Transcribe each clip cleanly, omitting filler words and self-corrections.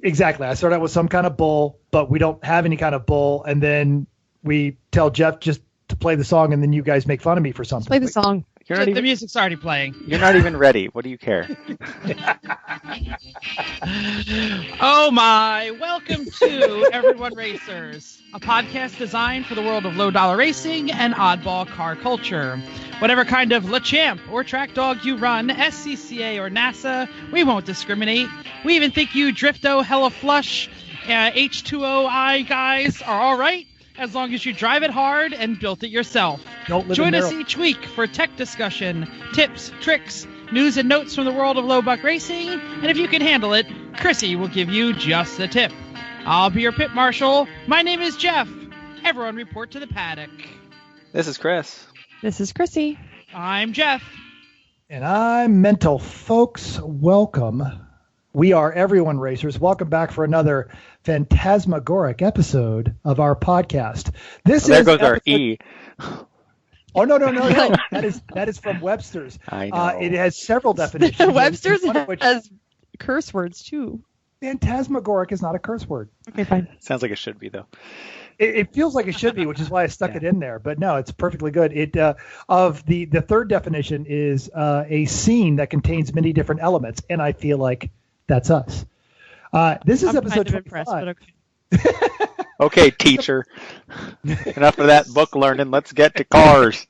Exactly. I start out with some kind of bull, but we don't have any kind of bull. And then we tell Jeff just to play the song, and then you guys make fun of me for something. Play the song. The music's already playing. You're not even ready. What do you care? Oh my! Welcome to Everyone Racers, a podcast designed for the world of low-dollar racing and oddball car culture. Whatever kind of Le Champ or track dog you run, SCCA or NASA, we won't discriminate. We even think you Drifto, Hella Flush, H2OI guys are all right, as long as you drive it hard and built it yourself. Join us each week for tech discussion, tips, tricks, news and notes from the world of low buck racing, and if you can handle it, Chrissy will give you just the tip. I'll be your pit marshal. My name is Jeff. Everyone report to the paddock. This is Chris. This is Chrissy. I'm Jeff. And I'm Mental. Folks, welcome. We are Everyone Racers. Welcome back for another phantasmagoric episode of our podcast. There goes our E. Oh, no. That is from Webster's. I know. It has several definitions. Webster's has curse words, too. Phantasmagoric is not a curse word. Okay, fine. Sounds like it should be, though. It feels like it should be, which is why I stuck it in there. But no, it's perfectly good. The third definition is a scene that contains many different elements, and I feel like that's us. This is episode 25. But okay. Okay, teacher. Enough of that book learning. Let's get to cars.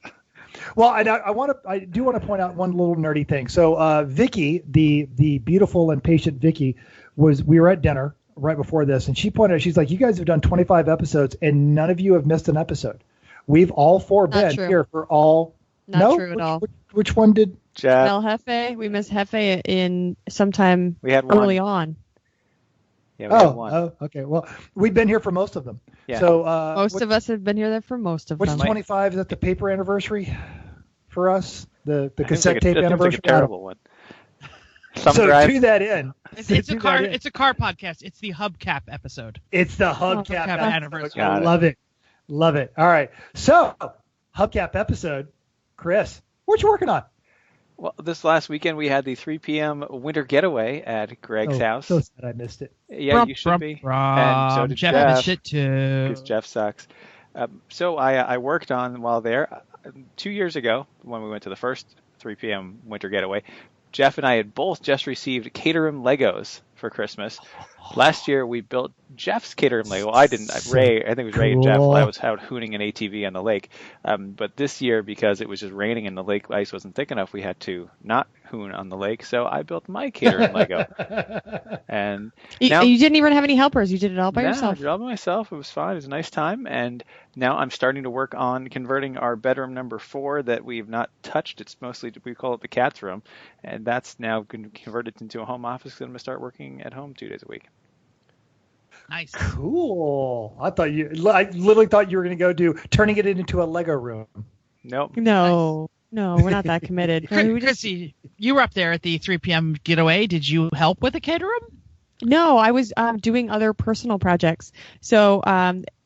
Well, I do want to point out one little nerdy thing. So Vicky, the beautiful and patient Vicky, we were at dinner right before this, and she pointed out, she's like, you guys have done 25 episodes, and none of you have missed an episode. We've all four been here for all. Not true at all. Which one did? Jeff. El Jefe. We missed Jefe in sometime early on. Yeah, we had one. Oh, okay. Well, we've been here for most of them. Yeah. So most of us have been here for most of them. What's 25? Is that the paper anniversary for us? The cassette tape anniversary? Like a terrible one. So do that in. It's a car podcast. It's the hubcap episode. It's the hubcap anniversary. I love it. Love it. All right. So hubcap episode. Chris, what you working on? Well, this last weekend we had the 3 p.m. winter getaway at Greg's house. So sad I missed it. Yeah, you should be. And so did Jeff. Missed it too. Because Jeff sucks. So I worked on while there 2 years ago when we went to the first 3 p.m. winter getaway. Jeff and I had both just received Caterham Legos for Christmas. Last year we built Jeff's Caterham Lego. I didn't. Ray, I think it was Ray and Jeff. I was out hooning an ATV on the lake. But this year, because it was just raining and the lake ice wasn't thick enough, we had to not hoon on the lake. So I built my Caterham Lego. And now, you didn't even have any helpers. You did it all by yourself. I did it all by myself. It was fun. It was a nice time. And now I'm starting to work on converting our bedroom number 4 that we've not touched. It's mostly, we call it the cat's room. And that's now converted into a home office. I'm going to start working at home 2 days a week. Nice. Cool. I literally thought you were going to go turning it into a Lego room. Nope. No, we're not that committed. Chrissy, you were up there at the 3 p.m. getaway. Did you help with the caterum? No, I was doing other personal projects. So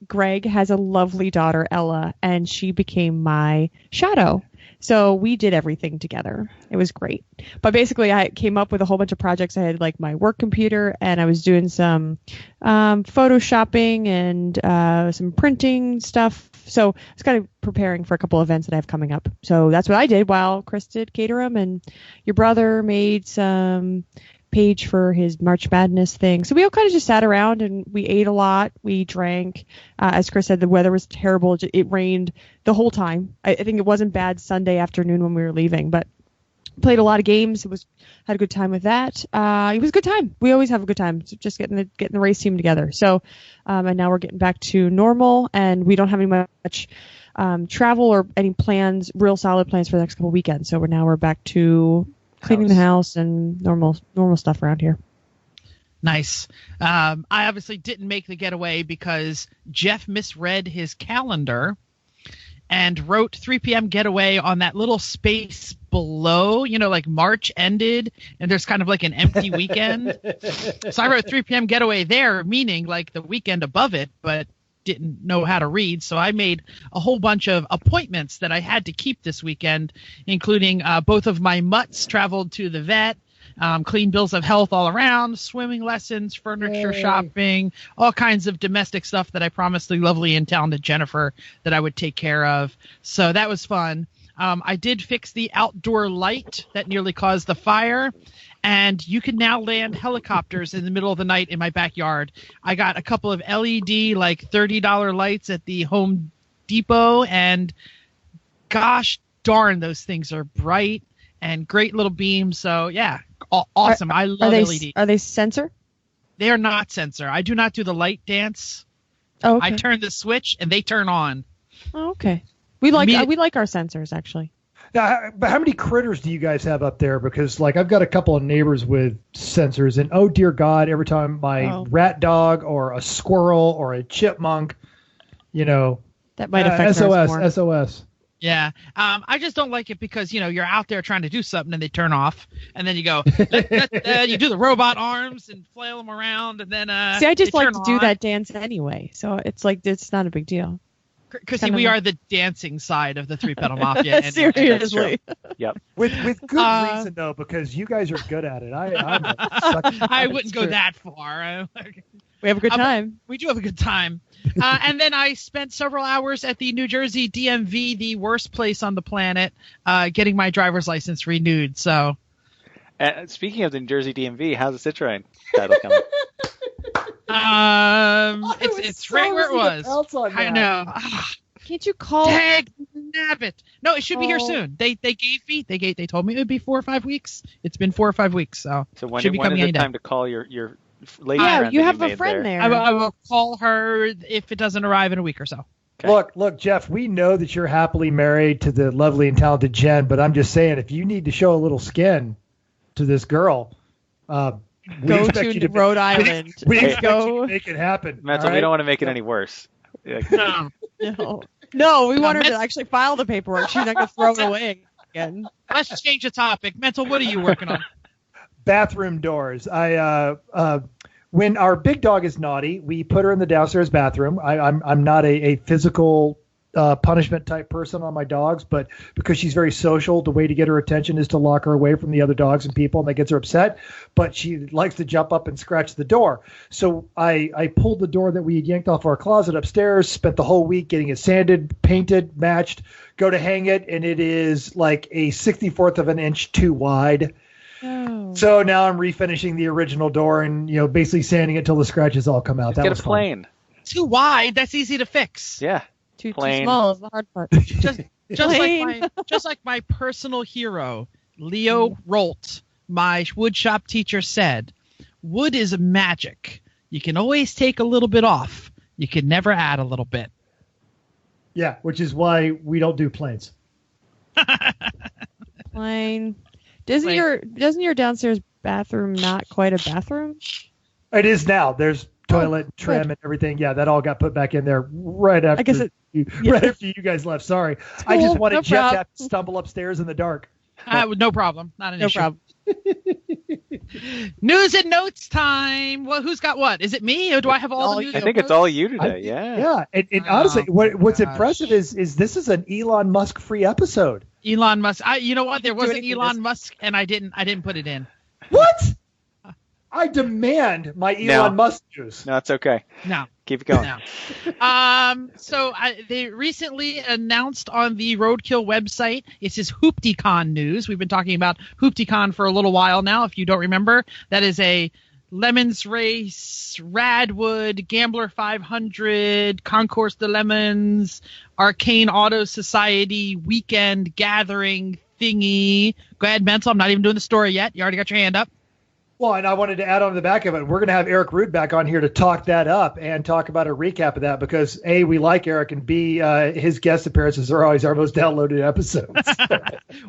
Greg has a lovely daughter, Ella, and she became my shadow. So we did everything together. It was great. But basically, I came up with a whole bunch of projects. I had like my work computer, and I was doing some photoshopping and some printing stuff. So I was kind of preparing for a couple events that I have coming up. So that's what I did while Chris did Caterham, and your brother made some page for his March Madness thing. So we all kind of just sat around and we ate a lot. We drank. As Chris said, the weather was terrible. It rained the whole time. I think it wasn't bad Sunday afternoon when we were leaving, but played a lot of games. Had a good time with that. It was a good time. We always have a good time. Just getting the race team together. So, and now we're getting back to normal, and we don't have any much travel or any plans, real solid plans for the next couple of weekends. So we're back to cleaning the house and normal stuff around here. Nice. I obviously didn't make the getaway because Jeff misread his calendar and wrote 3 p.m. getaway on that little space below, like March ended and there's kind of like an empty weekend. So I wrote 3 p.m. getaway there, meaning like the weekend above it, but didn't know how to read. So I made a whole bunch of appointments that I had to keep this weekend, including both of my mutts traveled to the vet. clean bills of health all around, swimming lessons, furniture shopping, all kinds of domestic stuff that I promised the lovely and talented Jennifer that I would take care of. So that was fun. I did fix the outdoor light that nearly caused the fire. And you can now land helicopters in the middle of the night in my backyard. I got a couple of LED, like $30 lights at the Home Depot. And gosh darn, those things are bright and great little beams. So, yeah, awesome. I love LED. Are they sensor? They are not sensor. I do not do the light dance. Oh, okay. I turn the switch and they turn on. Oh, okay. We like our sensors, actually. Now, but how many critters do you guys have up there? Because, like, I've got a couple of neighbors with sensors, and oh dear God, every time my rat dog or a squirrel or a chipmunk, that might affect SOS. Yeah, I just don't like it because you're out there trying to do something and they turn off, and then you go, you do the robot arms and flail them around, and then see, I just like to do that dance anyway, so it's like it's not a big deal. Chrissy, we are the dancing side of the Three Pedal Mafia. Seriously. Yep. With good reason, though, because you guys are good at it. I wouldn't go that far. We have a good time. We do have a good time. And then I spent several hours at the New Jersey DMV, the worst place on the planet, getting my driver's license renewed. So, speaking of the New Jersey DMV, how's the Citroen title coming? It's right where it was. I know. Can't you call? Dag nabbit. No, it should be here soon. They told me it would be 4 or 5 weeks. It's been 4 or 5 weeks, so when should be is coming the time to call your lady friend? You have a friend there. I will call her if it doesn't arrive in a week or so. Okay. Look, Jeff, we know that you're happily married to the lovely and talented Jen, but I'm just saying, if you need to show a little skin to this girl, go to Rhode Island. We expect you to make it happen. Mental, we don't want to make it any worse. No, we want her to actually file the paperwork. She's not going to throw it away again. Let's change the topic. Mental, what are you working on? Bathroom doors. When our big dog is naughty, we put her in the downstairs bathroom. I'm not a physical punishment type person on my dogs, but because she's very social, the way to get her attention is to lock her away from the other dogs and people, and that gets her upset. But she likes to jump up and scratch the door. So I pulled the door that we had yanked off our closet upstairs, spent the whole week getting it sanded, painted, matched, go to hang it, and it is like a 64th of an inch too wide. Oh. So now I'm refinishing the original door and basically sanding it till the scratches all come out. Just get a plane. Too wide. That's easy to fix. Yeah. Too small is the hard part. just like my personal hero, Leo Rolt, my wood shop teacher, said, wood is magic. You can always take a little bit off. You can never add a little bit. Yeah, which is why we don't do planes. Plane. Doesn't your downstairs bathroom not quite a bathroom? It is now. There's toilet, trim, and everything. Yeah, that all got put back in there right after right after you guys left. Sorry. Cool. I just wanted Jeff to have to stumble upstairs in the dark. No problem. Not an issue. No problem. News and notes time. Well, who's got what? Is it me, or do I have all the news? I think it's all you today. Yeah. And honestly, what's impressive is this is an Elon Musk free episode. Elon Musk. You know what? There was an Elon Musk, and I didn't put it in. What? I demand my Elon Musk news. No, it's okay. No. Keep it going. No. So they recently announced on the Roadkill website, it says HooptyCon news. We've been talking about HooptyCon for a little while now, if you don't remember. That is a Lemons Race, Radwood, Gambler 500, Concourse de Lemons, Arcane Auto Society weekend gathering thingy. Go ahead, Mental. I'm not even doing the story yet. You already got your hand up. Well, and I wanted to add on to the back of it, we're going to have Eric Root back on here to talk that up and talk about a recap of that because, A, we like Eric, and B, his guest appearances are always our most downloaded episodes.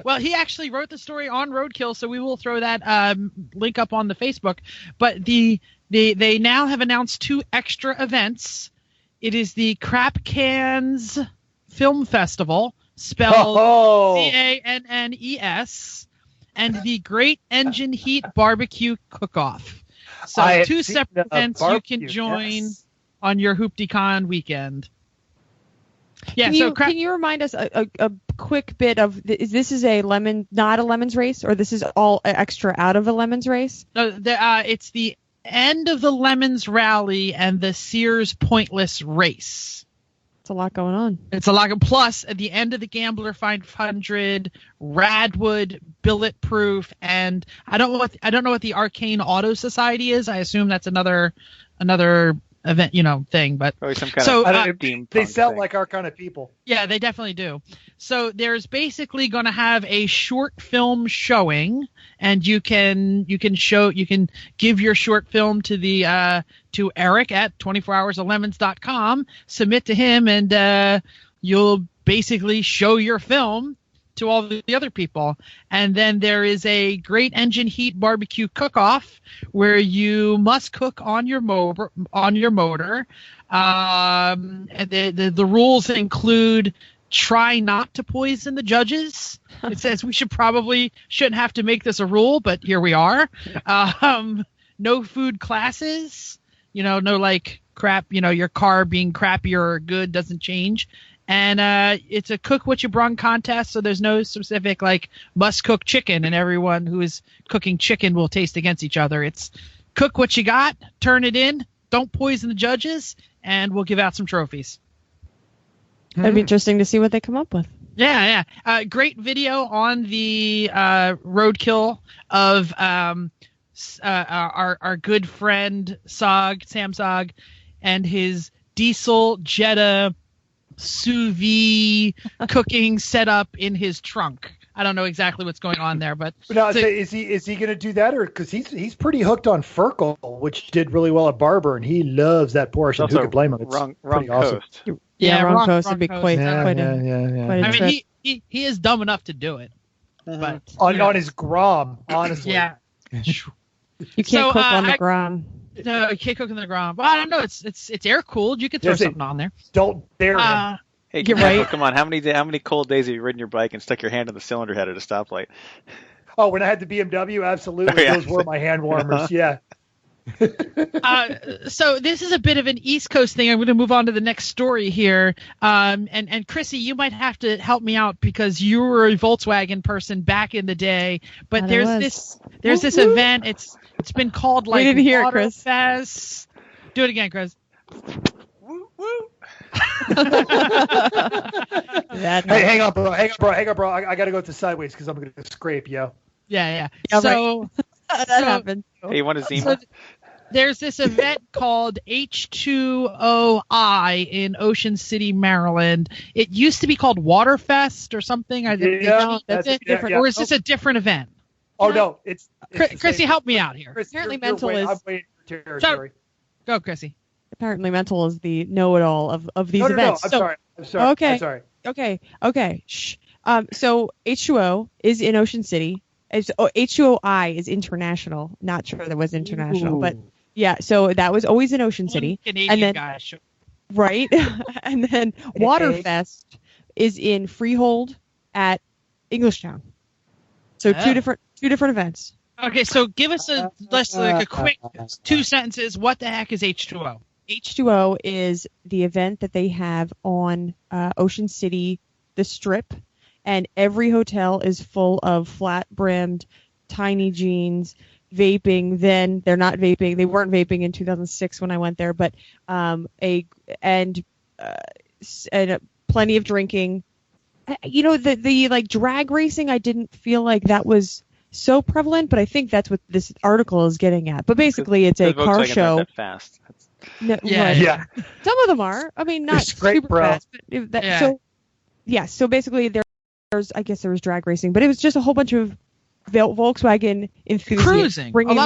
Well, he actually wrote the story on Roadkill, so we will throw that link up on the Facebook. But they now have announced 2 extra events. It is the Crap Cans Film Festival, spelled CANNES. And the Great Engine Heat Barbecue Cook-Off. So 2 separate events you can join on your HooptyCon weekend. Yeah. Can you remind us a quick bit of this is a not a lemons race, or this is all extra out of a lemons race? No, it's the end of the Lemons Rally and the Sears Pointless Race. It's a lot going on. It's a lot. Plus, at the end of the Gambler 500, Radwood, Bulletproof, and I don't know what the Arcane Auto Society is. I assume that's another event, thing, but probably some kind of steampunk they sound thing. like our kind of people. Yeah, they definitely do. So there's basically going to have a short film showing, and you can give your short film to to Eric at 24hoursoflemons.com, submit to him, and you'll basically show your film to all the other people. And then there is a great engine heat barbecue cook-off where you must cook on your motor. And the rules include try not to poison the judges. It says we shouldn't have to make this a rule, but here we are. No food classes, no like crap, your car being crappy or good doesn't change. And it's a cook what you brung contest, so there's no specific like must cook chicken, and everyone who is cooking chicken will taste against each other. It's cook what you got, turn it in, don't poison the judges, and we'll give out some trophies. It'd be interesting to see what they come up with. Yeah. Great video on the roadkill of our good friend Sam Sog, and his diesel Jetta sous vide cooking setup in his trunk. I don't know exactly what's going on there, but now, is he going to do that, or because he's pretty hooked on Furkel, which did really well at Barber, and he loves that Porsche. And who could blame him? It's wrong pretty awesome. coast. Wrong coast would be coast. quite Yeah. a I trip. mean, he is dumb enough to do it, but On his Grom, honestly. yeah. You can't So, cook on the Grom. No, you can't cook in the ground. Well, I don't know. It's air cooled. You could throw something on there. Don't dare him. Hey, You're right. Come on, how many cold days have you ridden your bike and stuck your hand in the cylinder head at a stoplight? Oh, when I had the BMW, absolutely. Oh, yeah. Those were my hand warmers. Yeah. So this is a bit of an East Coast thing. I'm going to move on to the next story here. And Chrissy, you might have to help me out because you were a Volkswagen person back in the day. But there's this event. It's been called like We didn't hear it, Chris. Waterfest. Do it again, Chris. Woo, woo. Hey, hang on, bro. I got to go to sideways because I'm going to scrape, yo. Yeah. Yeah, So that happened. Hey, you want a Zima? there's this event called H2OI in Ocean City, Maryland. It used to be called Waterfest or something. That's it. different. Or is this a different event? Oh, no. It's Chrissy, help me out here. Chris, Apparently you're mental waiting. is- I'm waiting for territory. Go, Chrissy. Apparently, mental is the know-it-all of these No, events. I'm So- sorry. Okay. I'm sorry. Okay. Shh. So H2O is in Ocean City. H2OI is international. Not sure that was international, but yeah. So that was always in Ocean City. Canadian and then, guy. right? And then Waterfest is in Freehold at Englishtown. So two different events. Okay, so give us a quick 2 sentences. What the heck is H2O? H2O is the event that they have on Ocean City, the Strip, and every hotel is full of flat-brimmed, tiny jeans, vaping. Then they're not vaping. They weren't vaping in 2006 when I went there, but plenty of drinking. The like drag racing, I didn't feel like that was so prevalent, but I think that's what this article is getting at. But basically, it's a car Volkswagen's not show. that fast. No, Yeah, right. Yeah. Some of them are. I mean, not It's great, super bro. fast. But So basically, there's I guess there was drag racing, but it was just a whole bunch of Volkswagen enthusiasts Cruising. bringing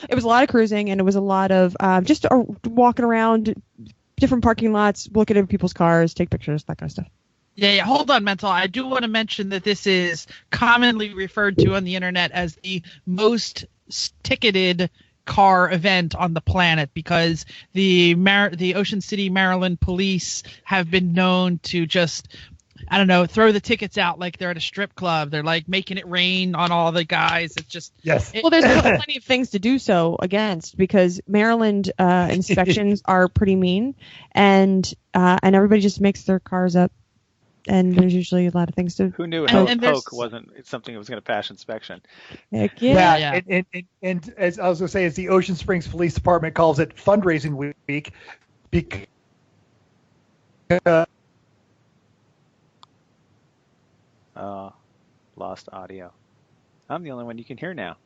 It was a lot of cruising, and it was a lot of just walking around different parking lots, looking at people's cars, take pictures, that kind of stuff. Yeah. Hold on, Mental. I do want to mention that this is commonly referred to on the internet as the most ticketed car event on the planet because the Ocean City, Maryland police have been known to just I don't know, throw the tickets out like they're at a strip club. They're like making it rain on all the guys. It's just Yes. Well, there's plenty of things to do so against, because Maryland inspections are pretty mean, and everybody just makes their cars up, and there's usually a lot of things to. Who knew And Coke wasn't something that was going to pass inspection? Heck yeah. And as I was going to say, as the Ocean Springs Police Department calls it, fundraising week, because Lost audio. I'm the only one you can hear now.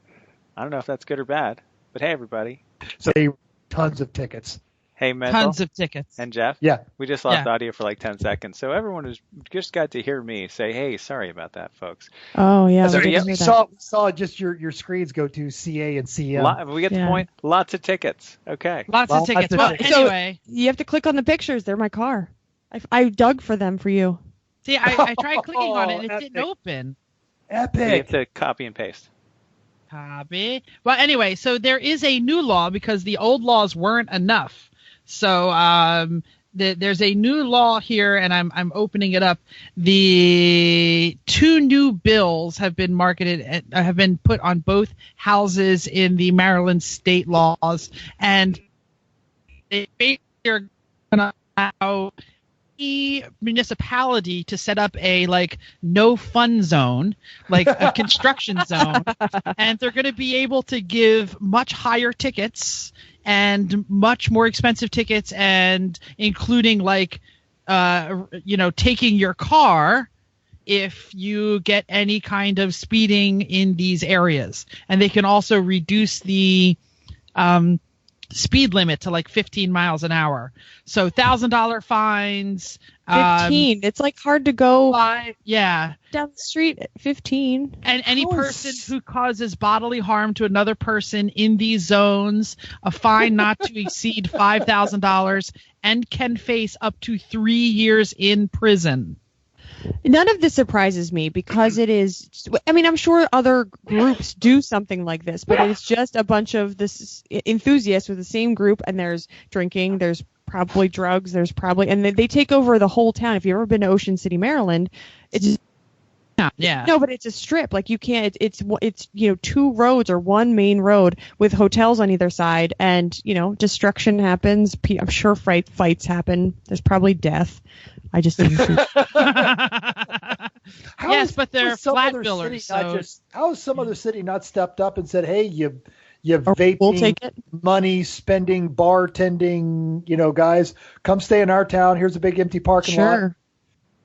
I don't know if that's good or bad, but hey, everybody. so they tons of tickets. Hey, Mental tons of tickets. and Jeff. Yeah. We just lost audio for like 10 seconds, so everyone who's just got to hear me say, hey, sorry about that, folks. Oh yeah. So, we yeah, didn't we hear that. saw just your screens go to CA and CM. We get the Yeah. point. Lots of tickets. Okay. Lots of Lots tickets. of Well, tickets. anyway, You have to click on the pictures. They're my car. I dug for them for you. see, I tried clicking on it and it Epic. didn't open. You have Epic. to copy and paste. Copy. Well, anyway, so there is a new law because the old laws weren't enough. So there's a new law here, and I'm opening it up. The 2 new bills have been marketed, have been put on both houses in the Maryland state laws, and they basically are going to allow any municipality to set up a no fun zone, like a construction zone, and they're going to be able to give much higher tickets and much more expensive tickets, and including taking your car if you get any kind of speeding in these areas. And they can also reduce the speed limit to 15 miles an hour. So $1,000 fines. 15. It's hard to go Yeah. down the street at 15. And any How person is- who causes bodily harm to another person in these zones, a fine not to exceed $5,000, and can face up to 3 years in prison. None of this surprises me because it is. I mean, I'm sure other groups do something like this, but it's just a bunch of this enthusiasts with the same group, and there's drinking, there's probably drugs, and they take over the whole town. If you've ever been to Ocean City, Maryland, it's Yeah. no, but it's a strip. You can't. It's 2 roads or 1 main road with hotels on either side, and destruction happens. I'm sure fights happen. There's probably death. I just didn't see. Yes, but they're some flat other billers, city not so- just- how has some other city not stepped up and said, hey, you Or vaping, we'll take it. money spending, bartending, guys, come stay in our town. Here's a big empty parking lot. Sure.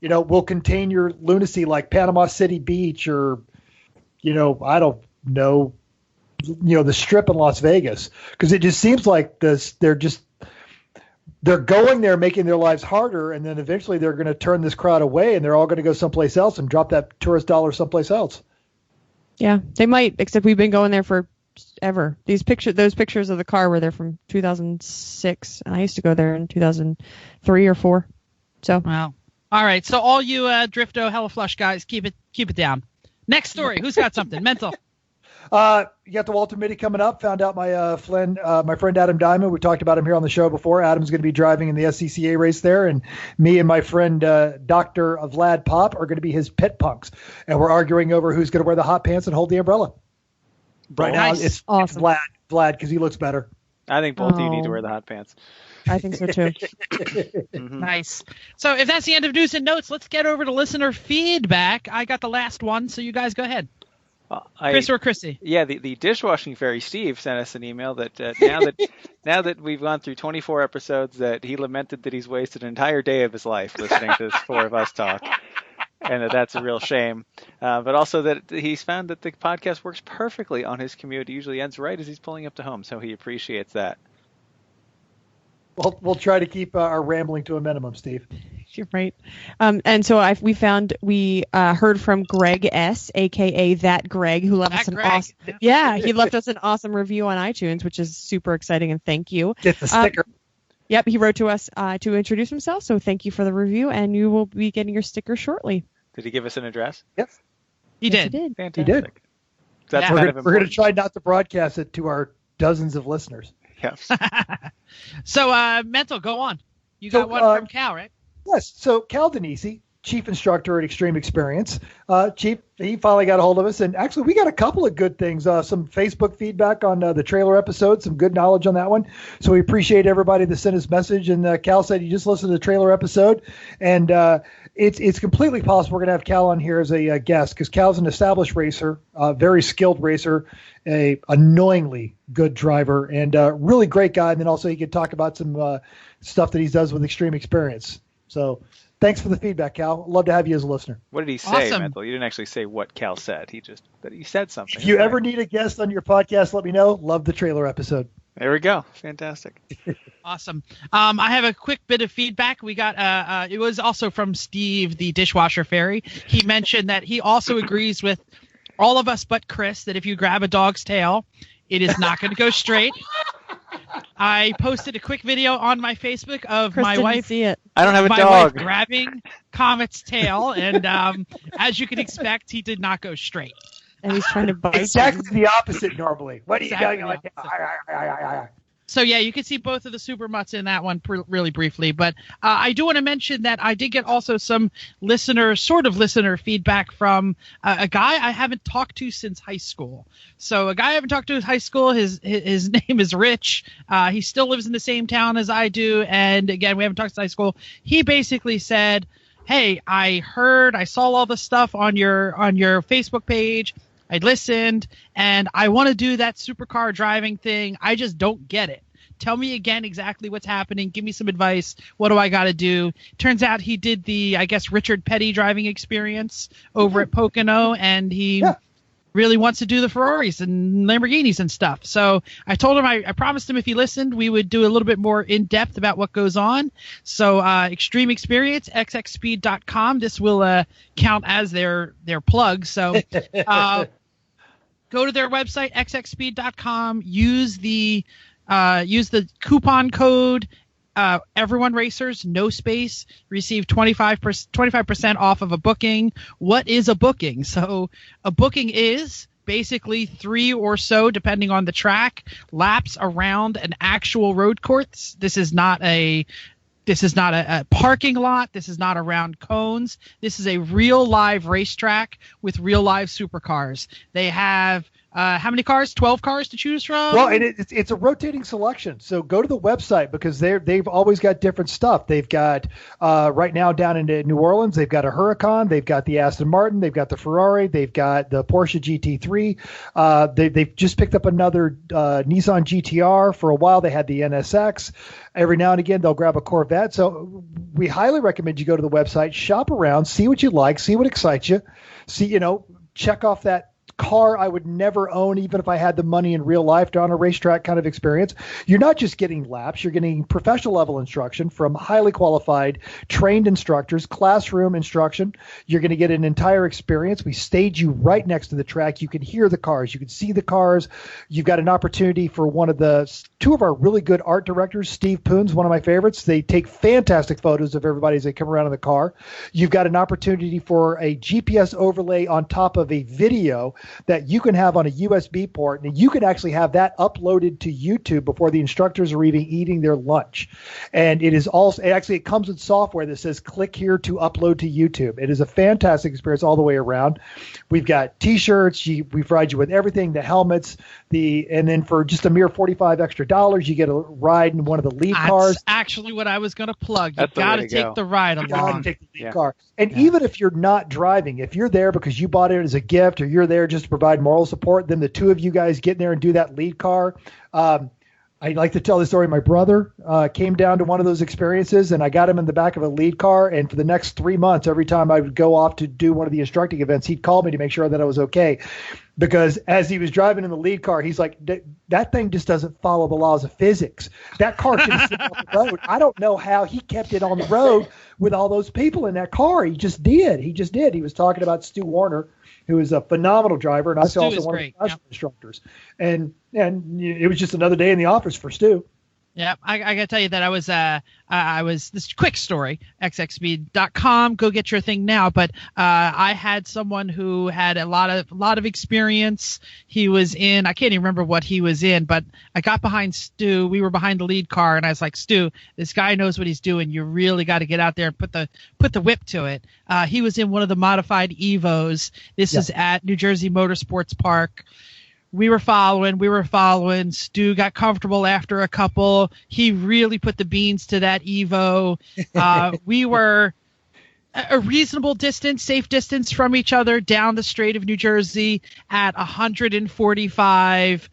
We'll contain your lunacy like Panama City Beach or, I don't know, the Strip in Las Vegas. Because it just seems like they're going there, making their lives harder, and then eventually they're going to turn this crowd away, and they're all going to go someplace else and drop that tourist dollar someplace else. Yeah, they might. Except we've been going there for ever. Those pictures of the car were there from 2006, and I used to go there in 2003 or 4. So Wow. All right. So all you Drifto Hella Flush guys, keep it down. Next story. Who's got something? Mental. You got the Walter Mitty coming up. Found out my friend Adam Diamond. We talked about him here on the show before. Adam's going to be driving in the SCCA race there, and me and my friend Dr. Vlad Pop are going to be his pit punks, and we're arguing over who's going to wear the hot pants and hold the umbrella. Right Nice. now, it's Awesome. Vlad, because he looks better. I think both of you need to Oh. wear the hot pants. I think so too. Mhm. Nice. So if that's the end of news and notes, let's get over to listener feedback. I got the last one, so you guys go ahead. Chris or Chrissy? Yeah, the dishwashing fairy Steve sent us an email that now that we've gone through 24 episodes, that he lamented that he's wasted an entire day of his life listening to 4 of us talk, and that's a real shame. But also that he's found that the podcast works perfectly on his commute. It usually ends right as he's pulling up to home, so he appreciates that. We'll try to keep our rambling to a minimum, Steve. You're right. And so we heard from Greg S, aka that Greg, who left That us an Greg. awesome. Yeah, he left us an awesome review on iTunes, which is super exciting, and thank you. Get the sticker. Yep, he wrote to us to introduce himself, so thank you for the review, and you will be getting your sticker shortly. Did he give us an address? Yes, He Yes, did. He did. Fantastic. He did. That's Yeah. kind we're of going to important. try not to broadcast it to our dozens of listeners. Yes. So Mental, go on. You got So, one from Cal, right? Yes. So Cal Denisi, chief instructor at Extreme Experience. Chief, he finally got a hold of us, and actually we got a couple of good things, some Facebook feedback on the trailer episode, some good knowledge on that one. So we appreciate everybody that sent us message, and Cal said you just listened to the trailer episode, and it's completely possible we're going to have Cal on here as a guest, because Cal's an established racer, very skilled racer, a annoyingly good driver, and really great guy, and then also he could talk about some stuff that he does with Extreme Experience. So thanks for the feedback, Cal. Love to have you as a listener. What did he say, Awesome. Mental? You didn't actually say what Cal said. But he said something. If you ever need a guest on your podcast, let me know. Love the trailer episode. There we go. Fantastic. Awesome. I have a quick bit of feedback. We got it was also from Steve, the dishwasher fairy. He mentioned that he also agrees with all of us but Chris that if you grab a dog's tail, it is not going to go straight. I posted a quick video on my Facebook of Chris my didn't wife. see it. I don't have a My dog. wife grabbing Comet's tail, and as you can expect, he did not go straight. And he's trying to bite Exactly him. the opposite normally. What are you Exactly doing? the So yeah, you can see both of the super mutts in that one really briefly. But I do want to mention that I did get also some listener feedback from a guy I haven't talked to since high school. So a guy I haven't talked to in high school, his name is Rich. He still lives in the same town as I do. And again, we haven't talked since high school. He basically said, hey, I saw all the stuff on your Facebook page. I listened, and I want to do that supercar driving thing. I just don't get it. Tell me again exactly what's happening. Give me some advice. What do I got to do? Turns out he did the, I guess, Richard Petty driving experience over at Pocono, and he really wants to do the Ferraris and Lamborghinis and stuff. So I told him, I promised him if he listened, we would do a little bit more in-depth about what goes on. So Extreme Experience, xxspeed.com. This will count as their plug. So go to their website, xxspeed.com, use the coupon code Everyone Racers, no space, receive 25% off of a booking. What is a booking? So a booking is basically 3 or so, depending on the track, laps around an actual road course. This is not a parking lot. This is not around cones. This is a real live racetrack with real live supercars. They have how many cars? 12 cars to choose from? Well, and it's a rotating selection. So go to the website, because they've always got different stuff. They've got right now down in New Orleans, they've got a Huracan, they've got the Aston Martin, they've got the Ferrari, they've got the Porsche GT3. They've just picked up another Nissan GTR. For a while, they had the NSX. Every now and again, they'll grab a Corvette. So we highly recommend you go to the website, shop around, see what you like, see what excites you, check off that car I would never own, even if I had the money in real life, on a racetrack kind of experience. You're not just getting laps, you're getting professional level instruction from highly qualified, trained instructors, classroom instruction. You're going to get an entire experience. We stage you right next to the track. You can hear the cars, you can see the cars. You've got an opportunity for two of our really good art directors, Steve Poons, one of my favorites. They take fantastic photos of everybody as they come around in the car. You've got an opportunity for a GPS overlay on top of a video that you can have on a USB port, and you can actually have that uploaded to YouTube before the instructors are even eating their lunch. And it comes with software that says click here to upload to YouTube. It is a fantastic experience all the way around. We've got t-shirts, we provide you with everything, the helmets, and then for just a mere $45 extra, you get a ride in one of the lead cars. That's actually what I was going to plug. You That's got the to way to take go. the ride You along. gotta take the lead car. And even if you're not driving, if you're there because you bought it as a gift, or you're there just to provide moral support, then the two of you guys get in there and do that lead car. I like to tell the story. My brother came down to one of those experiences, and I got him in the back of a lead car. And for the next 3 months, every time I would go off to do one of the instructing events, he'd call me to make sure that I was okay. Because as he was driving in the lead car, he's like, that thing just doesn't follow the laws of physics. That car should have sit on the road. I don't know how he kept it on the road with all those people in that car. He just did. He was talking about Stu Warner, who is a phenomenal driver, and I was also one of the instructors. And it was just another day in the office for Stu. Yeah, I gotta tell you that I was this quick story, xxspeed.com, go get your thing now. But I had someone who had a lot of experience. He was in, I can't even remember what he was in, but I got behind Stu. We were behind the lead car, and I was like, Stu, this guy knows what he's doing. You really got to get out there and put the whip to it. He was in one of the modified Evos. This is at New Jersey Motorsports Park. We were following. Stu got comfortable after a couple. He really put the beans to that Evo. We were a reasonable distance, safe distance from each other down the Strait of New Jersey at 145,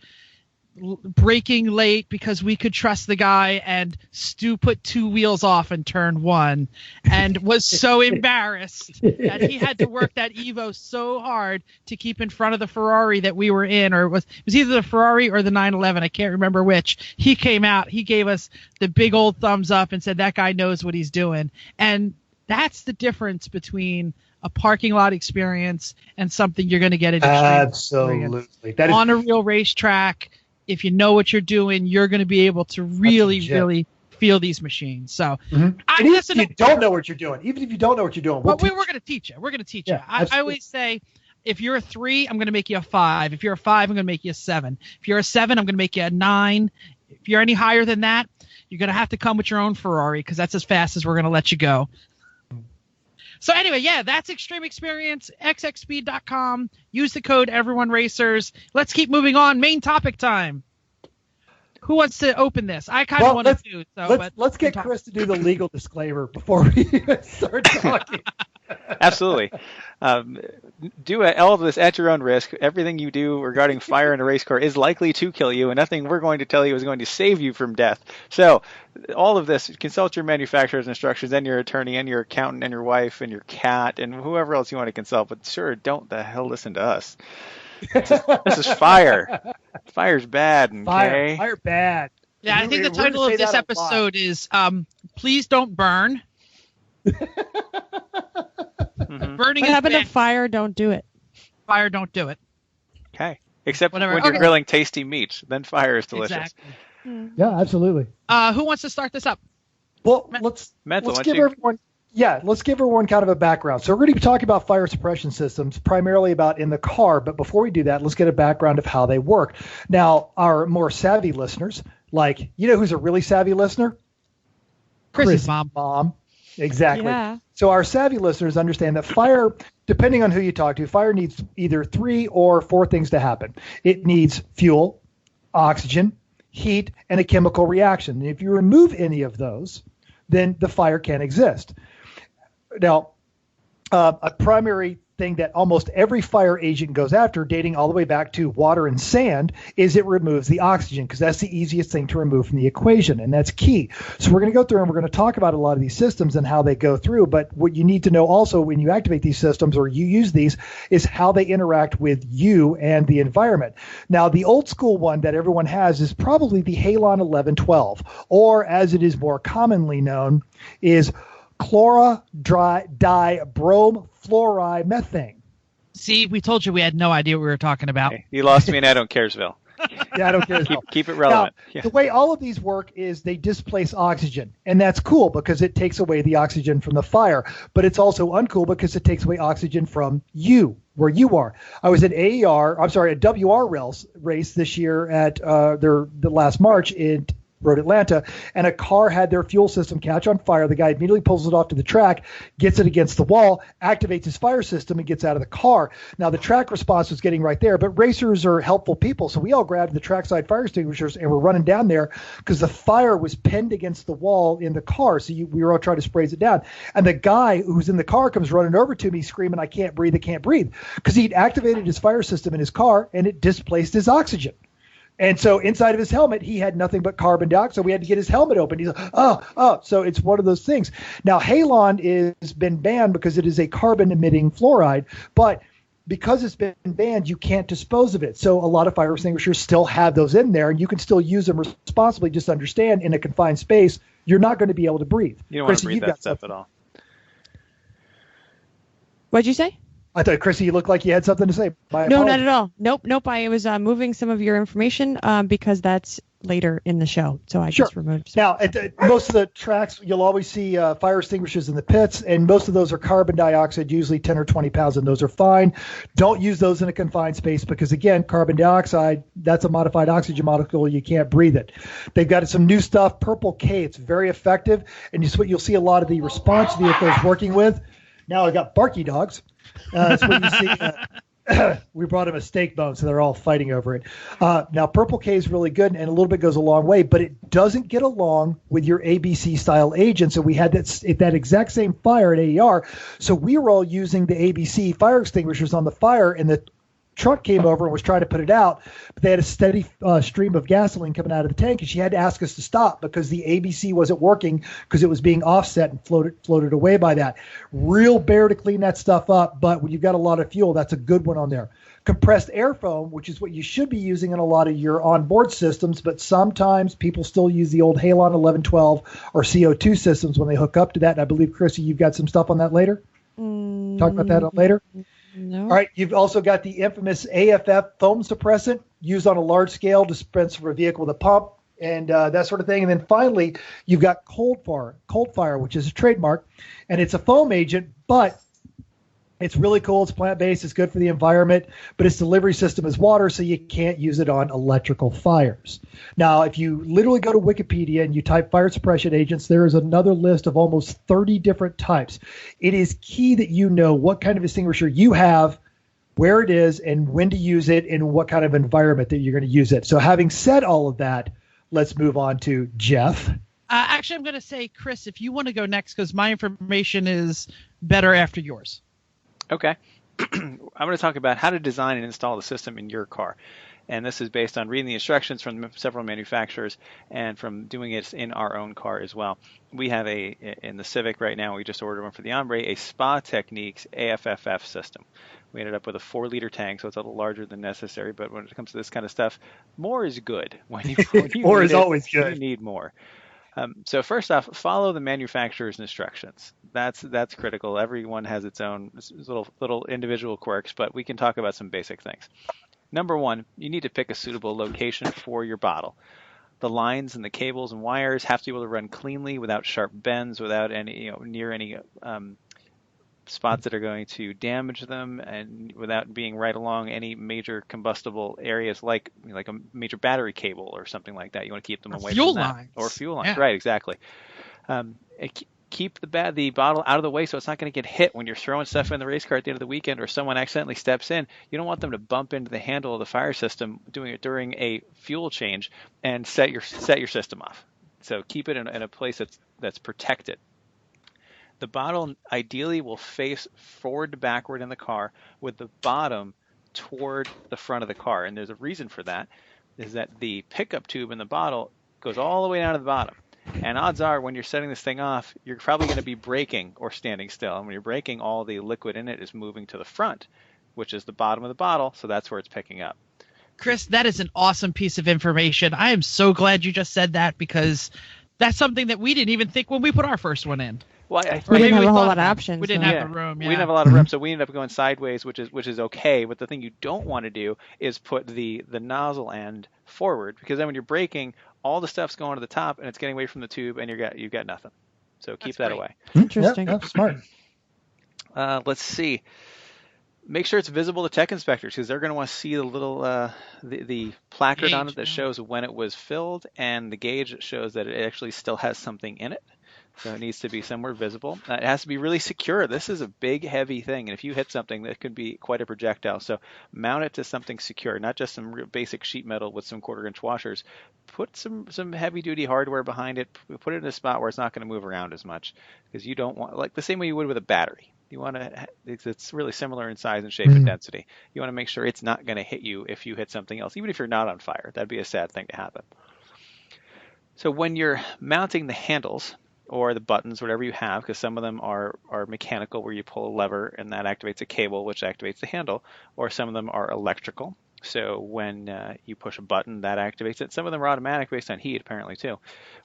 braking late because we could trust the guy, and Stu put 2 wheels off in turn 1 and was so embarrassed that he had to work that Evo so hard to keep in front of the Ferrari that we were in, or it was either the Ferrari or the 911. I can't remember which. He came out, he gave us the big old thumbs up and said, that guy knows what he's doing. And that's the difference between a parking lot experience and something you're going to get at absolutely. That is on a real racetrack. If you know what you're doing, you're going to be able to really feel these machines. So, even if you don't know what you're doing, we're going to teach you. We're going to teach you. I always say, if you're a 3, I'm going to make you a 5. If you're a 5, I'm going to make you a 7. If you're a 7, I'm going to make you a 9. If you're any higher than that, you're going to have to come with your own Ferrari, because that's as fast as we're going to let you go. So anyway, yeah, that's Extreme Experience, xxspeed.com. Use the code EveryoneRacers. Let's keep moving on. Main topic time. Who wants to open this? I kind of want to do so. Let's get Chris to do the legal disclaimer before we start talking. Absolutely. Do all of this at your own risk. Everything you do regarding fire in a race car is likely to kill you, and nothing we're going to tell you is going to save you from death. So all of this, consult your manufacturer's instructions and your attorney and your accountant and your wife and your cat and whoever else you want to consult. But sure, don't the hell listen to us. This is fire. Fire's bad. Okay? Fire bad. Yeah, I think the title of this episode is Please Don't Burn. Burning what happened to fire? Don't do it. Fire, don't do it. Okay. Except when you're grilling tasty meats, then fire is delicious. Exactly. Yeah, absolutely. Who wants to start this up? Well, let's give everyone. Yeah, let's give everyone kind of a background. So we're going to be talking about fire suppression systems, primarily about in the car. But before we do that, let's get a background of how they work. Now, our more savvy listeners, like, you know who's a really savvy listener? Chrissy's mom. Exactly. Yeah. So our savvy listeners understand that fire, depending on who you talk to, fire needs either 3 or 4 things to happen. It needs fuel, oxygen, heat, and a chemical reaction. And if you remove any of those, then the fire can't exist. Now, a primary thing that almost every fire agent goes after, dating all the way back to water and sand, is it removes the oxygen, because that's the easiest thing to remove from the equation, and that's key. So we're going to go through and we're going to talk about a lot of these systems and how they go through, but what you need to know also when you activate these systems or you use these is how they interact with you and the environment. Now, the old school one that everyone has is probably the Halon 1112, or as it is more commonly known, is chlorodibromfluoromethane. See, we told you we had no idea what we were talking about. Hey, you lost me in I don't caresville. Yeah, I don't care. Keep it relevant. Now, the way all of these work is they displace oxygen, and that's cool because it takes away the oxygen from the fire, but it's also uncool because it takes away oxygen from you, where you are. I was at a WR race this year at the last March in Road Atlanta, and a car had their fuel system catch on fire. The guy immediately pulls it off to the track, gets it against the wall, activates his fire system, and gets out of the car. Now, the track response was getting right there, but racers are helpful people, so we all grabbed the trackside fire extinguishers and we're running down there because the fire was pinned against the wall in the car, so we were all trying to spray it down. And the guy who's in the car comes running over to me screaming, I can't breathe, because he'd activated his fire system in his car and it displaced his oxygen. And so inside of his helmet, he had nothing but carbon dioxide. So we had to get his helmet open. He's like, oh. So it's one of those things. Now, halon has been banned because it is a carbon-emitting fluoride. But because it's been banned, you can't dispose of it. So a lot of fire extinguishers still have those in there, and you can still use them responsibly. Just understand, in a confined space, you're not going to be able to breathe. You don't want to breathe that stuff at all. What'd you say? I thought, Chrissy, you looked like you had something to say. No, not at all. Nope. I was moving some of your information because that's later in the show. So I just removed. Now, most of the tracks, you'll always see fire extinguishers in the pits, and most of those are carbon dioxide, usually 10 or 20 pounds, and those are fine. Don't use those in a confined space because, again, carbon dioxide, that's a modified oxygen molecule. You can't breathe it. They've got some new stuff, Purple K. It's very effective, and you'll see a lot of the response vehicles working with. Now I got barky dogs. That's what you see. We brought him a steak bone, so they're all fighting over it. Now, Purple K is really good, and a little bit goes a long way, but it doesn't get along with your ABC-style agent. So we had that exact same fire at AER. So we were all using the ABC fire extinguishers on the fire, and the truck came over and was trying to put it out, but they had a steady stream of gasoline coming out of the tank, and she had to ask us to stop because the ABC wasn't working because it was being offset and floated away by that. Real bear to clean that stuff up, but when you've got a lot of fuel, that's a good one on there. Compressed air foam, which is what you should be using in a lot of your onboard systems, but sometimes people still use the old Halon 1112 or CO2 systems when they hook up to that, and I believe, Chrissy, you've got some stuff on that later? Talk about that later? No. All right, you've also got the infamous AFF foam suppressant used on a large scale to dispense for a vehicle with a pump and that sort of thing. And then finally, you've got Cold Fire, which is a trademark, and it's a foam agent, but it's really cool. It's plant-based. It's good for the environment, but its delivery system is water, so you can't use it on electrical fires. Now, if you literally go to Wikipedia and you type fire suppression agents, there is another list of almost 30 different types. It is key that you know what kind of extinguisher you have, where it is, and when to use it, and what kind of environment that you're going to use it. So having said all of that, let's move on to Jeff. Actually, I'm going to say, Chris, if you want to go next, because my information is better after yours. Okay. I'm going to talk about how to design and install the system in your car. And this is based on reading the instructions from several manufacturers and from doing it in our own car as well. We have in the Civic right now, we just ordered one for the Ombre, a Spa Techniques AFFF system. We ended up with a 4-liter tank, so it's a little larger than necessary. But when it comes to this kind of stuff, more is good. When you more is always good. You need more. So first off, follow the manufacturer's instructions. That's critical. Everyone has its own little individual quirks, but we can talk about some basic things. Number one, you need to pick a suitable location for your bottle. The lines and the cables and wires have to be able to run cleanly without sharp bends, without any near any spots that are going to damage them, and without being right along any major combustible areas like a major battery cable or something like that. You want to keep them away from that. Lines. Or fuel lines. Yeah. Right, exactly. Keep the bottle out of the way so it's not going to get hit when you're throwing stuff in the race car at the end of the weekend, or someone accidentally steps in. You don't want them to bump into the handle of the fire system doing it during a fuel change and set your system off. So keep it in a place that's protected. The bottle ideally will face forward to backward in the car with the bottom toward the front of the car. And there's a reason for that, is that the pickup tube in the bottle goes all the way down to the bottom. And odds are when you're setting this thing off, you're probably going to be braking or standing still. And when you're braking, all the liquid in it is moving to the front, which is the bottom of the bottle. So that's where it's picking up. Chris, that is an awesome piece of information. I am so glad you just said that, because that's something that we didn't even think when we put our first one in. Well, we didn't have a whole lot of options. We didn't have the room. Yeah. We didn't have a lot of room, so we ended up going sideways, which is okay. But the thing you don't want to do is put the nozzle end forward, because then when you're braking, all the stuff's going to the top and it's getting away from the tube, and you've got nothing. So keep that away. Interesting. Yeah, smart. Let's see. Make sure it's visible to tech inspectors, because they're going to want to see the little the placard on it that shows when it was filled, and the gauge that shows that it actually still has something in it. So it needs to be somewhere visible. It has to be really secure. This is a big, heavy thing, and if you hit something, that could be quite a projectile. So mount it to something secure, not just some real basic sheet metal with some 1/4-inch washers. Put some heavy-duty hardware behind it. Put it in a spot where it's not going to move around as much, because you don't want, like the same way you would with a battery. You want to, it's really similar in size and shape and density. You want to make sure it's not going to hit you if you hit something else, even if you're not on fire. That'd be a sad thing to happen. So when you're mounting the handles, or the buttons, whatever you have, because some of them are mechanical, where you pull a lever and that activates a cable, which activates the handle, or some of them are electrical. So when you push a button, that activates it. Some of them are automatic based on heat, apparently, too.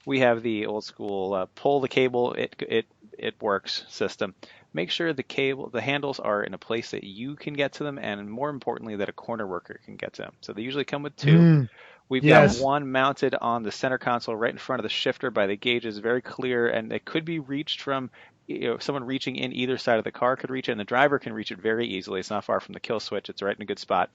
We have the old school pull the cable, it works system. Make sure the handles are in a place that you can get to them, and more importantly, that a corner worker can get to them. So they usually come with 2. We've Yes. got one mounted on the center console right in front of the shifter by the gauges, very clear, and it could be reached from, someone reaching in either side of the car could reach it, and the driver can reach it very easily. It's not far from the kill switch. It's right in a good spot.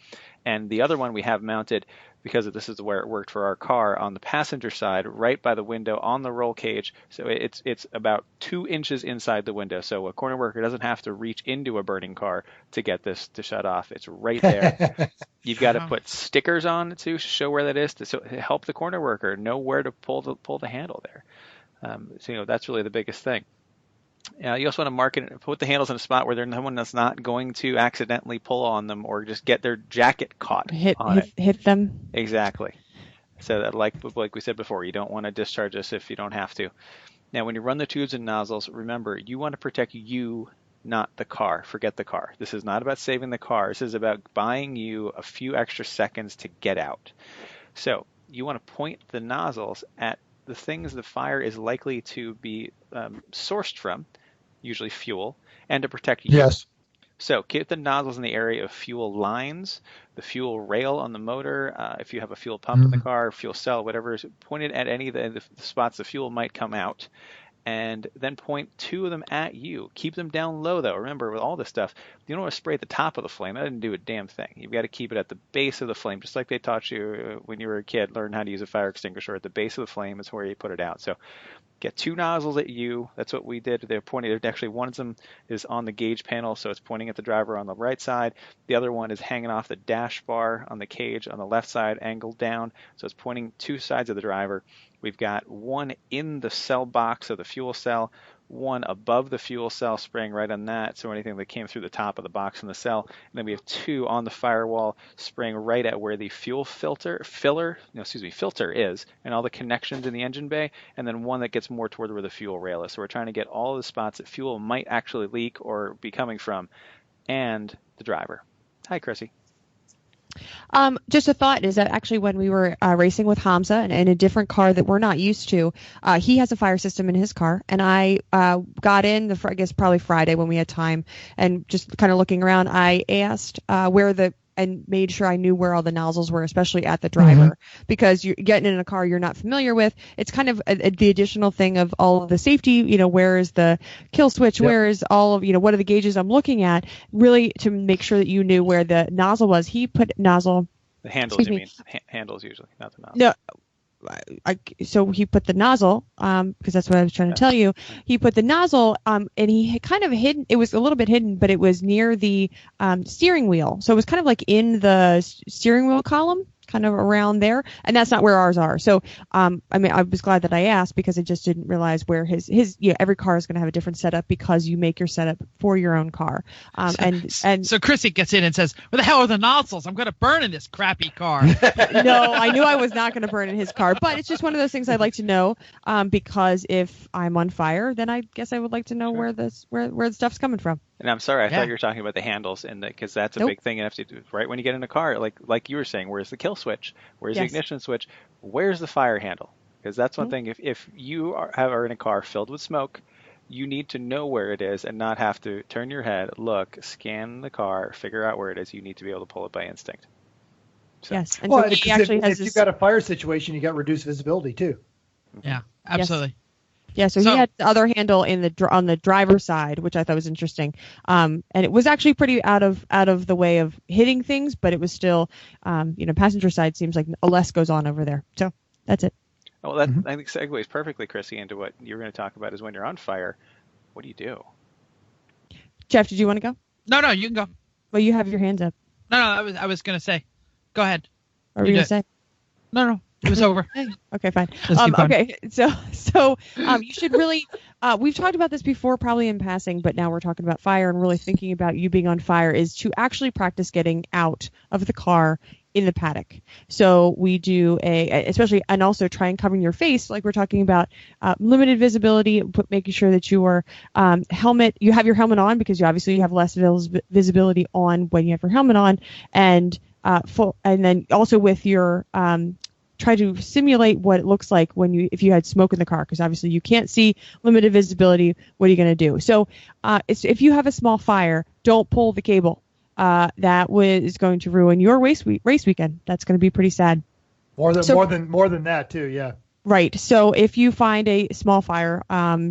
And the other one we have mounted, because this is where it worked for our car, on the passenger side, right by the window on the roll cage. So it's about 2 inches inside the window. So a corner worker doesn't have to reach into a burning car to get this to shut off. It's right there. You've got to put stickers on to show where that is to help the corner worker know where to pull the handle there. So that's really the biggest thing. You also want to mark it, put the handles in a spot where there's no one that's not going to accidentally pull on them or just get their jacket caught on it. Hit them. Exactly. So that, like we said before, you don't want to discharge this if you don't have to. Now, when you run the tubes and nozzles, remember, you want to protect you, not the car. Forget the car. This is not about saving the car. This is about buying you a few extra seconds to get out. So you want to point the nozzles at the things the fire is likely to be sourced from, usually fuel, and to protect you. Yes. So keep the nozzles in the area of fuel lines, the fuel rail on the motor, if you have a fuel pump in the car, fuel cell, whatever is pointed at any of the spots the fuel might come out. And then point 2 of them at you. Keep them down low, though. Remember, with all this stuff, you don't want to spray at the top of the flame. That doesn't do a damn thing. You've got to keep it at the base of the flame, just like they taught you when you were a kid. Learn how to use a fire extinguisher. At the base of the flame is where you put it out. So get 2 nozzles at you. That's what we did. They're pointing. Actually, one of them is on the gauge panel, so it's pointing at the driver on the right side. The other one is hanging off the dash bar on the cage on the left side, angled down. So it's pointing 2 sides of the driver. We've got one in the cell box of the fuel cell, one above the fuel cell spraying right on that, so anything that came through the top of the box in the cell. And then we have 2 on the firewall spraying right at where the fuel filter is, and all the connections in the engine bay, and then one that gets more toward where the fuel rail is. So we're trying to get all the spots that fuel might actually leak or be coming from, and the driver. Hi, Chrissy. Just a thought is that actually when we were racing with Hamza and in a different car that we're not used to, he has a fire system in his car, and I got in I guess probably Friday when we had time, and just kind of looking around, I asked and made sure I knew where all the nozzles were, especially at the driver, because you're getting in a car you're not familiar with. It's kind of the additional thing of all of the safety, where is the kill switch, where is all of, what are the gauges I'm looking at, really to make sure that you knew where the nozzle was. He put nozzle. The handles, you mean? Handles usually, not the nozzle. No. So he put the nozzle, because that's what I was trying to tell you. He put the nozzle, and he kind of hidden. It was a little bit hidden, but it was near the steering wheel. So it was kind of like in the steering wheel column, kind of around there. And that's not where ours are. So, I was glad that I asked, because I just didn't realize where his every car is going to have a different setup, because you make your setup for your own car. So Chrissy gets in and says, "Where the hell are the nozzles? I'm going to burn in this crappy car." No, I knew I was not going to burn in his car, but it's just one of those things I'd like to know, because if I'm on fire, then I guess I would like to know where the stuff's coming from. And I'm sorry, I thought you were talking about the handles, because that's a big thing you have to do. Right when you get in a car, like you were saying, where's the kill switch? Where's the ignition switch? Where's the fire handle? Because that's one thing. If you are in a car filled with smoke, you need to know where it is and not have to turn your head, look, scan the car, figure out where it is. You need to be able to pull it by instinct. So. Yes. And so he actually if you've got a fire situation, you got reduced visibility too. Yeah, absolutely. Yes. Yeah, so he had the other handle on the driver's side, which I thought was interesting, and it was actually pretty out of the way of hitting things, but it was still, passenger side seems like less goes on over there. So that's it. Well, that I think segues perfectly, Chrissy, into what you're going to talk about is when you're on fire, what do you do? Jeff, did you want to go? No, you can go. Well, you have your hands up. No, I was going to say, go ahead. What were you going to say? No. It was over. Okay, fine. Okay, so you should really. We've talked about this before, probably in passing, but now we're talking about fire and really thinking about you being on fire is to actually practice getting out of the car in the paddock. So we do especially, and also try and cover your face, like we're talking about, limited visibility, making sure that your helmet, you have your helmet on, because you obviously have less visibility on when you have your helmet on, and then also with your try to simulate what it looks like if you had smoke in the car, because obviously you can't see, limited visibility. What are you going to do? So if you have a small fire, don't pull the cable. That is going to ruin your race weekend. That's going to be pretty sad. More than that too. Yeah. Right. So if you find a small fire,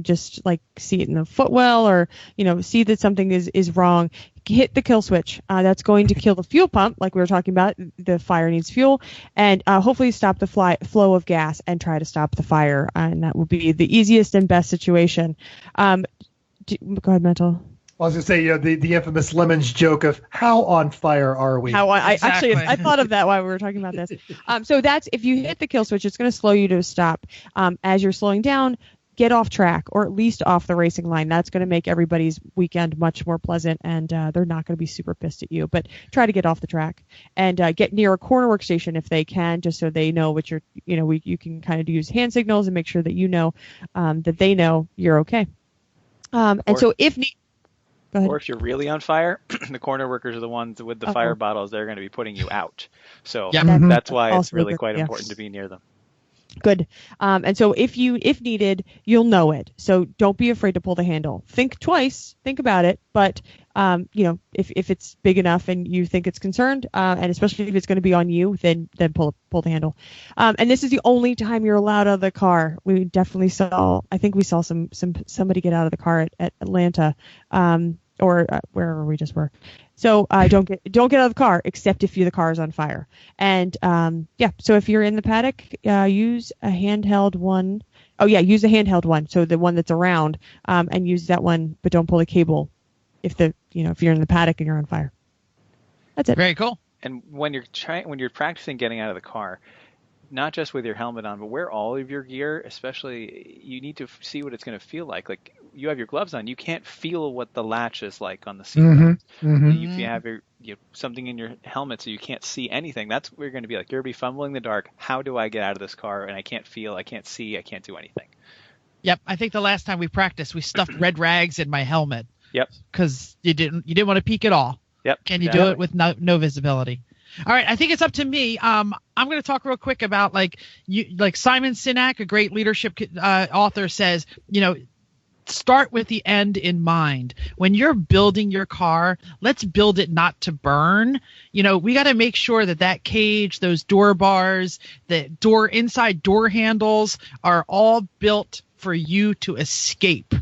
just like see it in the footwell or, see that something is wrong, hit the kill switch. That's going to kill the fuel pump, like we were talking about. The fire needs fuel, and hopefully stop the flow of gas and try to stop the fire. And that will be the easiest and best situation. Go ahead, Mental. I was going to say, the infamous Lemons joke of how on fire are we? Exactly. I thought of that while we were talking about this. So that's, if you hit the kill switch, it's going to slow you to a stop. As you're slowing down, get off track, or at least off the racing line. That's going to make everybody's weekend much more pleasant, and they're not going to be super pissed at you. But try to get off the track and get near a corner work station if they can, just so they know what you can kind of use hand signals and make sure that that they know you're okay. So if or if you're really on fire, the corner workers are the ones with the fire bottles. They're going to be putting you out. So that's why it's really quite important to be near them. Good. And so if needed, you'll know it. So don't be afraid to pull the handle. Think twice. Think about it. But, if it's big enough and you think it's concerned, and especially if it's going to be on you, then pull the handle. And this is the only time you're allowed out of the car. We definitely saw somebody get out of the car at Atlanta, or wherever we just were. So don't get out of the car except if the car is on fire. And so if you're in the paddock, use a handheld one. Oh yeah, use a handheld one. So the one that's around, and use that one, but don't pull the cable if you're in the paddock and you're on fire. That's it. Very cool. And when you're practicing getting out of the car, not just with your helmet on, but wear all of your gear. Especially, you need to see what it's going to feel like. Like, you have your gloves on, you can't feel what the latch is like on the seat. If you have something in your helmet so you can't see anything, that's what you're going to be like. You're going to be fumbling in the dark. How do I get out of this car? And I can't feel, I can't see, I can't do anything. Yep. I think the last time we practiced, we stuffed red rags in my helmet. Yep. Because you didn't want to peek at all. Yep. Can you do it with no visibility? All right, I think it's up to me. I'm going to talk real quick about like Simon Sinek, a great leadership author, says, start with the end in mind. When you're building your car, let's build it not to burn. We got to make sure that cage, those door bars, the inside door handles are all built for you to escape.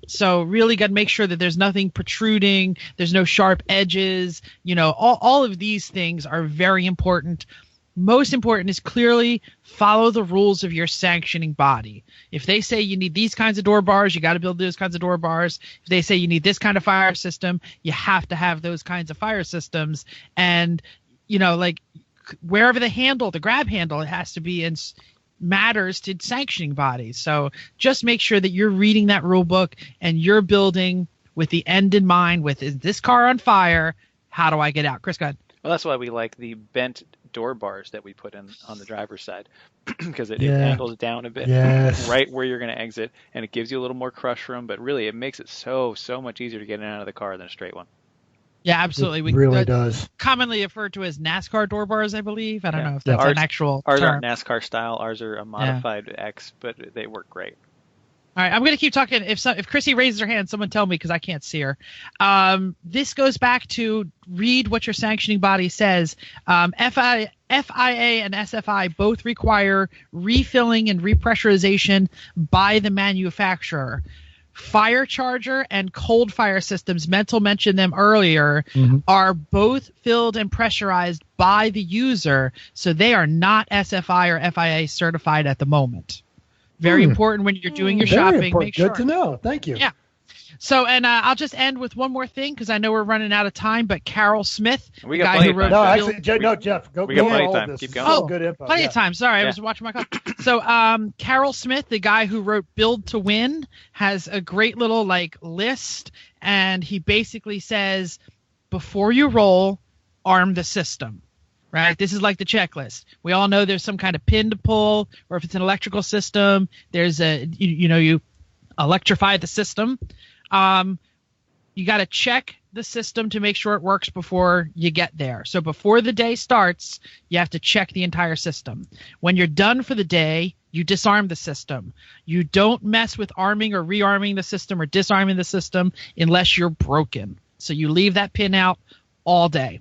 So really got to make sure that there's nothing protruding, there's no sharp edges. All of these things are very important. Most important is clearly follow the rules of your sanctioning body. If they say you need these kinds of door bars, you got to build those kinds of door bars. If they say you need this kind of fire system, you have to have those kinds of fire systems. And, wherever the grab handle, it has to be in matters to sanctioning bodies. So just make sure that you're reading that rule book and you're building with the end in mind. Is this car on fire? How do I get out? Chris, go ahead. Well, that's why we like the bent door bars that we put in on the driver's side, because it angles down a bit, right where you're going to exit, and it gives you a little more crush room. But really, it makes it so much easier to get in and out of the car than a straight one. Yeah, absolutely. It really does. Commonly referred to as NASCAR door bars, I believe. I don't know if that's an actual term. Ours aren't NASCAR style. Ours are a modified X, but they work great. All right, I'm going to keep talking. If Chrissy raises her hand, someone tell me because I can't see her. This goes back to read what your sanctioning body says. FIA and SFI both require refilling and repressurization by the manufacturer. Fire charger and cold fire systems, Mental mentioned them earlier, are both filled and pressurized by the user, so they are not SFI or FIA certified at the moment. Very important when you're doing your shopping. Important. Make sure. Good to know. Thank you. Yeah. So, and I'll just end with one more thing because I know we're running out of time. But Carol Smith, we got plenty of time. No, actually, no, Jeff, go. We got plenty of time. this. Keep going. Oh, good info. Plenty of time. Sorry, I was watching my clock. So, Carol Smith, the guy who wrote Build to Win, has a great little list, and he basically says, before you roll, arm the system. Right? This is like the checklist. We all know there's some kind of pin to pull, or if it's an electrical system, there's you electrify the system. You got to check the system to make sure it works before you get there. So before the day starts, you have to check the entire system. When you're done for the day, you disarm the system. You don't mess with arming or rearming the system or disarming the system unless you're broken. So you leave that pin out all day.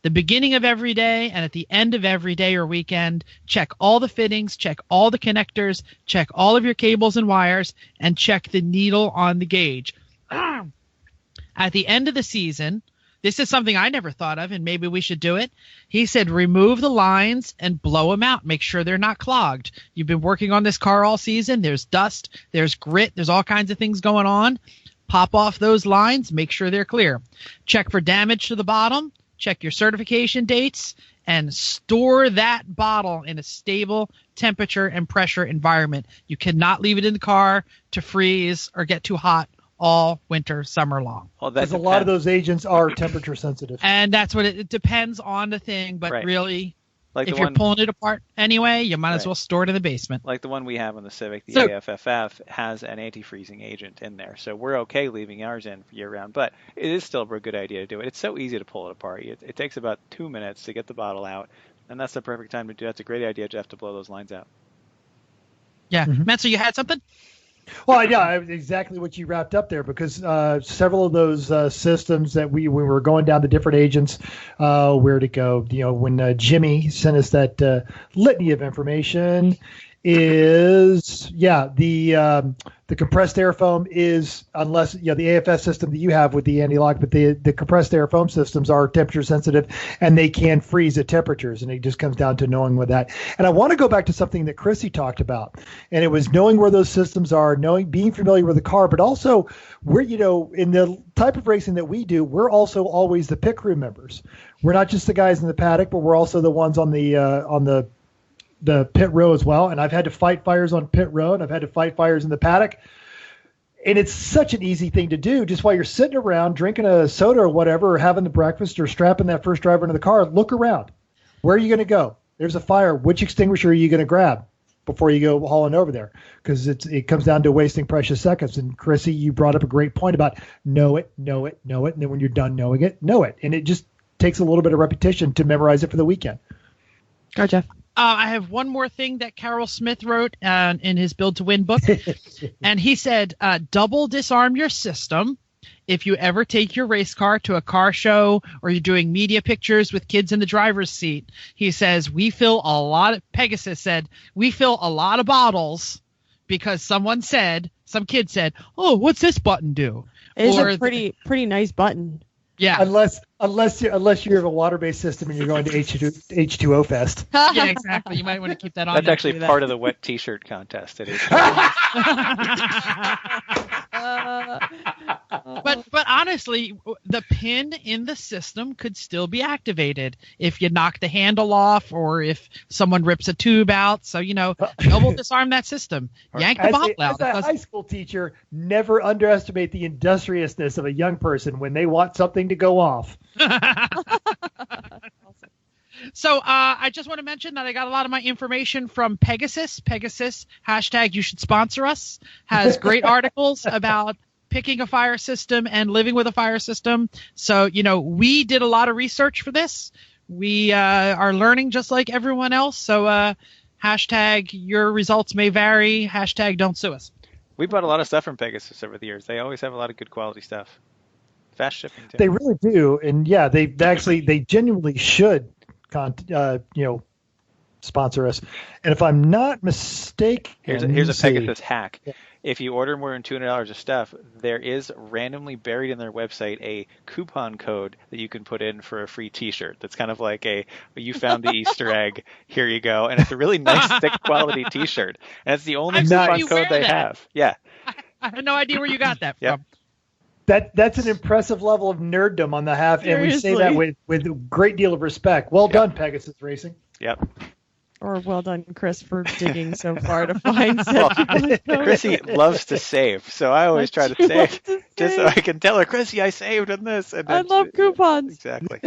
The beginning of every day and at the end of every day or weekend, check all the fittings, check all the connectors, check all of your cables and wires, and check the needle on the gauge. At the end of the season, this is something I never thought of, and maybe we should do it. He said, remove the lines and blow them out. Make sure they're not clogged. You've been working on this car all season. There's dust, there's grit, there's all kinds of things going on. Pop off those lines, make sure they're clear. Check for damage to the bottom. Check your certification dates, and store that bottle in a stable temperature and pressure environment. You cannot leave it in the car to freeze or get too hot all winter, summer long. Well, because a lot of those agents are temperature sensitive. And that's what it depends on the thing, but really, like if you're pulling it apart anyway, you might as well store it in the basement. Like the one we have on the Civic, the AFFF, has an anti-freezing agent in there. So we're okay leaving ours in year-round, but it is still a good idea to do it. It's so easy to pull it apart. It takes about 2 minutes to get the bottle out, and that's the perfect time to do it. That's a great idea, Jeff, to blow those lines out. Yeah. Metzer, you had something? Well, yeah, exactly what you wrapped up there, because several of those systems that we were going down the different agents, where to go, when Jimmy sent us that litany of information, is the compressed air foam is, unless the AFS system that you have with the anti-lock, but the compressed air foam systems are temperature sensitive and they can freeze at temperatures, and it just comes down to knowing what that. And I want to go back to something that Chrissy talked about, and it was knowing where those systems are, being familiar with the car, but also we're in the type of racing that we do, we're also always the pit crew members. We're not just the guys in the paddock, but we're also the ones on the pit row as well. And I've had to fight fires on pit row, and I've had to fight fires in the paddock. And it's such an easy thing to do. Just while you're sitting around drinking a soda or whatever, or having the breakfast, or strapping that first driver into the car, look around. Where are you going to go? There's a fire. Which extinguisher are you going to grab before you go hauling over there? Because it comes down to wasting precious seconds. And Chrissy, you brought up a great point about know it. And then when you're done knowing it, know it. And it just takes a little bit of repetition to memorize it for the weekend. Go, Jeff. I have one more thing that Carroll Smith wrote in his Build to Win book. And he said, double disarm your system. If you ever take your race car to a car show, or you're doing media pictures with kids in the driver's seat, he says, Pegasus said, we fill a lot of bottles because some kid said, oh, what's this button do? It's a pretty nice button. Yeah. Unless you have a water-based system and you're going to H2O Fest. Yeah, exactly. You might want to keep that on. That's actually part of the wet T-shirt contest. It is. But honestly, the pin in the system could still be activated if you knock the handle off, or if someone rips a tube out. So, double disarm that system. Yank the bottle out. As a high school teacher, never underestimate the industriousness of a young person when they want something to go off. So I just want to mention that I got a lot of my information from Pegasus. Pegasus, hashtag you should sponsor us, has great articles about picking a fire system and living with a fire system. So, we did a lot of research for this. We are learning just like everyone else. So hashtag your results may vary. Hashtag don't sue us. We bought a lot of stuff from Pegasus over the years. They always have a lot of good quality stuff. Fast shipping too. They really do. And yeah, they genuinely should sponsor us. And if I'm not mistaken, here's a Pegasus hack. Yeah. If you order more than $200 of stuff, there is randomly buried in their website a coupon code that you can put in for a free T-shirt. That's kind of like you found the Easter egg. Here you go, and it's a really nice, thick quality T-shirt, and it's the only coupon code they have. Yeah, I had no idea where you got that from. That's an impressive level of nerddom on the half, and we say that with a great deal of respect. Well done, Pegasus Racing. Yep. Or well done, Chris, for digging so far to find such. Chrissy loves to save, so I always try to save just so I can tell her, Chrissy, I saved on this. And I love coupons. Exactly.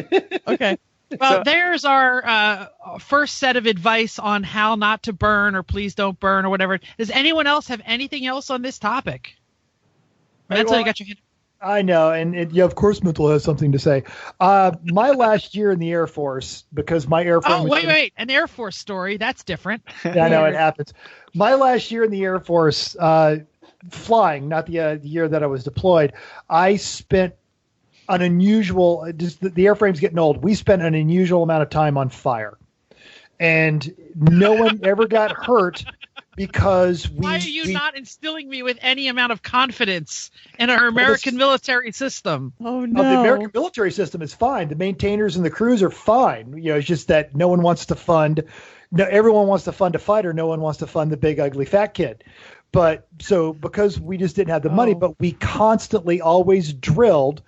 Okay. Well, there's our first set of advice on how not to burn, or please don't burn, or whatever. Does anyone else have anything else on this topic? That's you got your hand. I know, and of course, Mental has something to say. My last year in the Air Force, because my Air Force. Oh, wait, an Air Force story. That's different. Yeah, I know it happens. My last year in the Air Force, flying, not the year that I was deployed, I spent an unusual, just the airframe's getting old. We spent an unusual amount of time on fire, and no one ever got hurt because Why are you not instilling me with any amount of confidence in our American military system? Oh no! The American military system is fine. The maintainers and the crews are fine. It's just that no one wants to fund. No, everyone wants to fund a fighter. No one wants to fund the big ugly fat kid. But so because we just didn't have the money, but we constantly always drilled.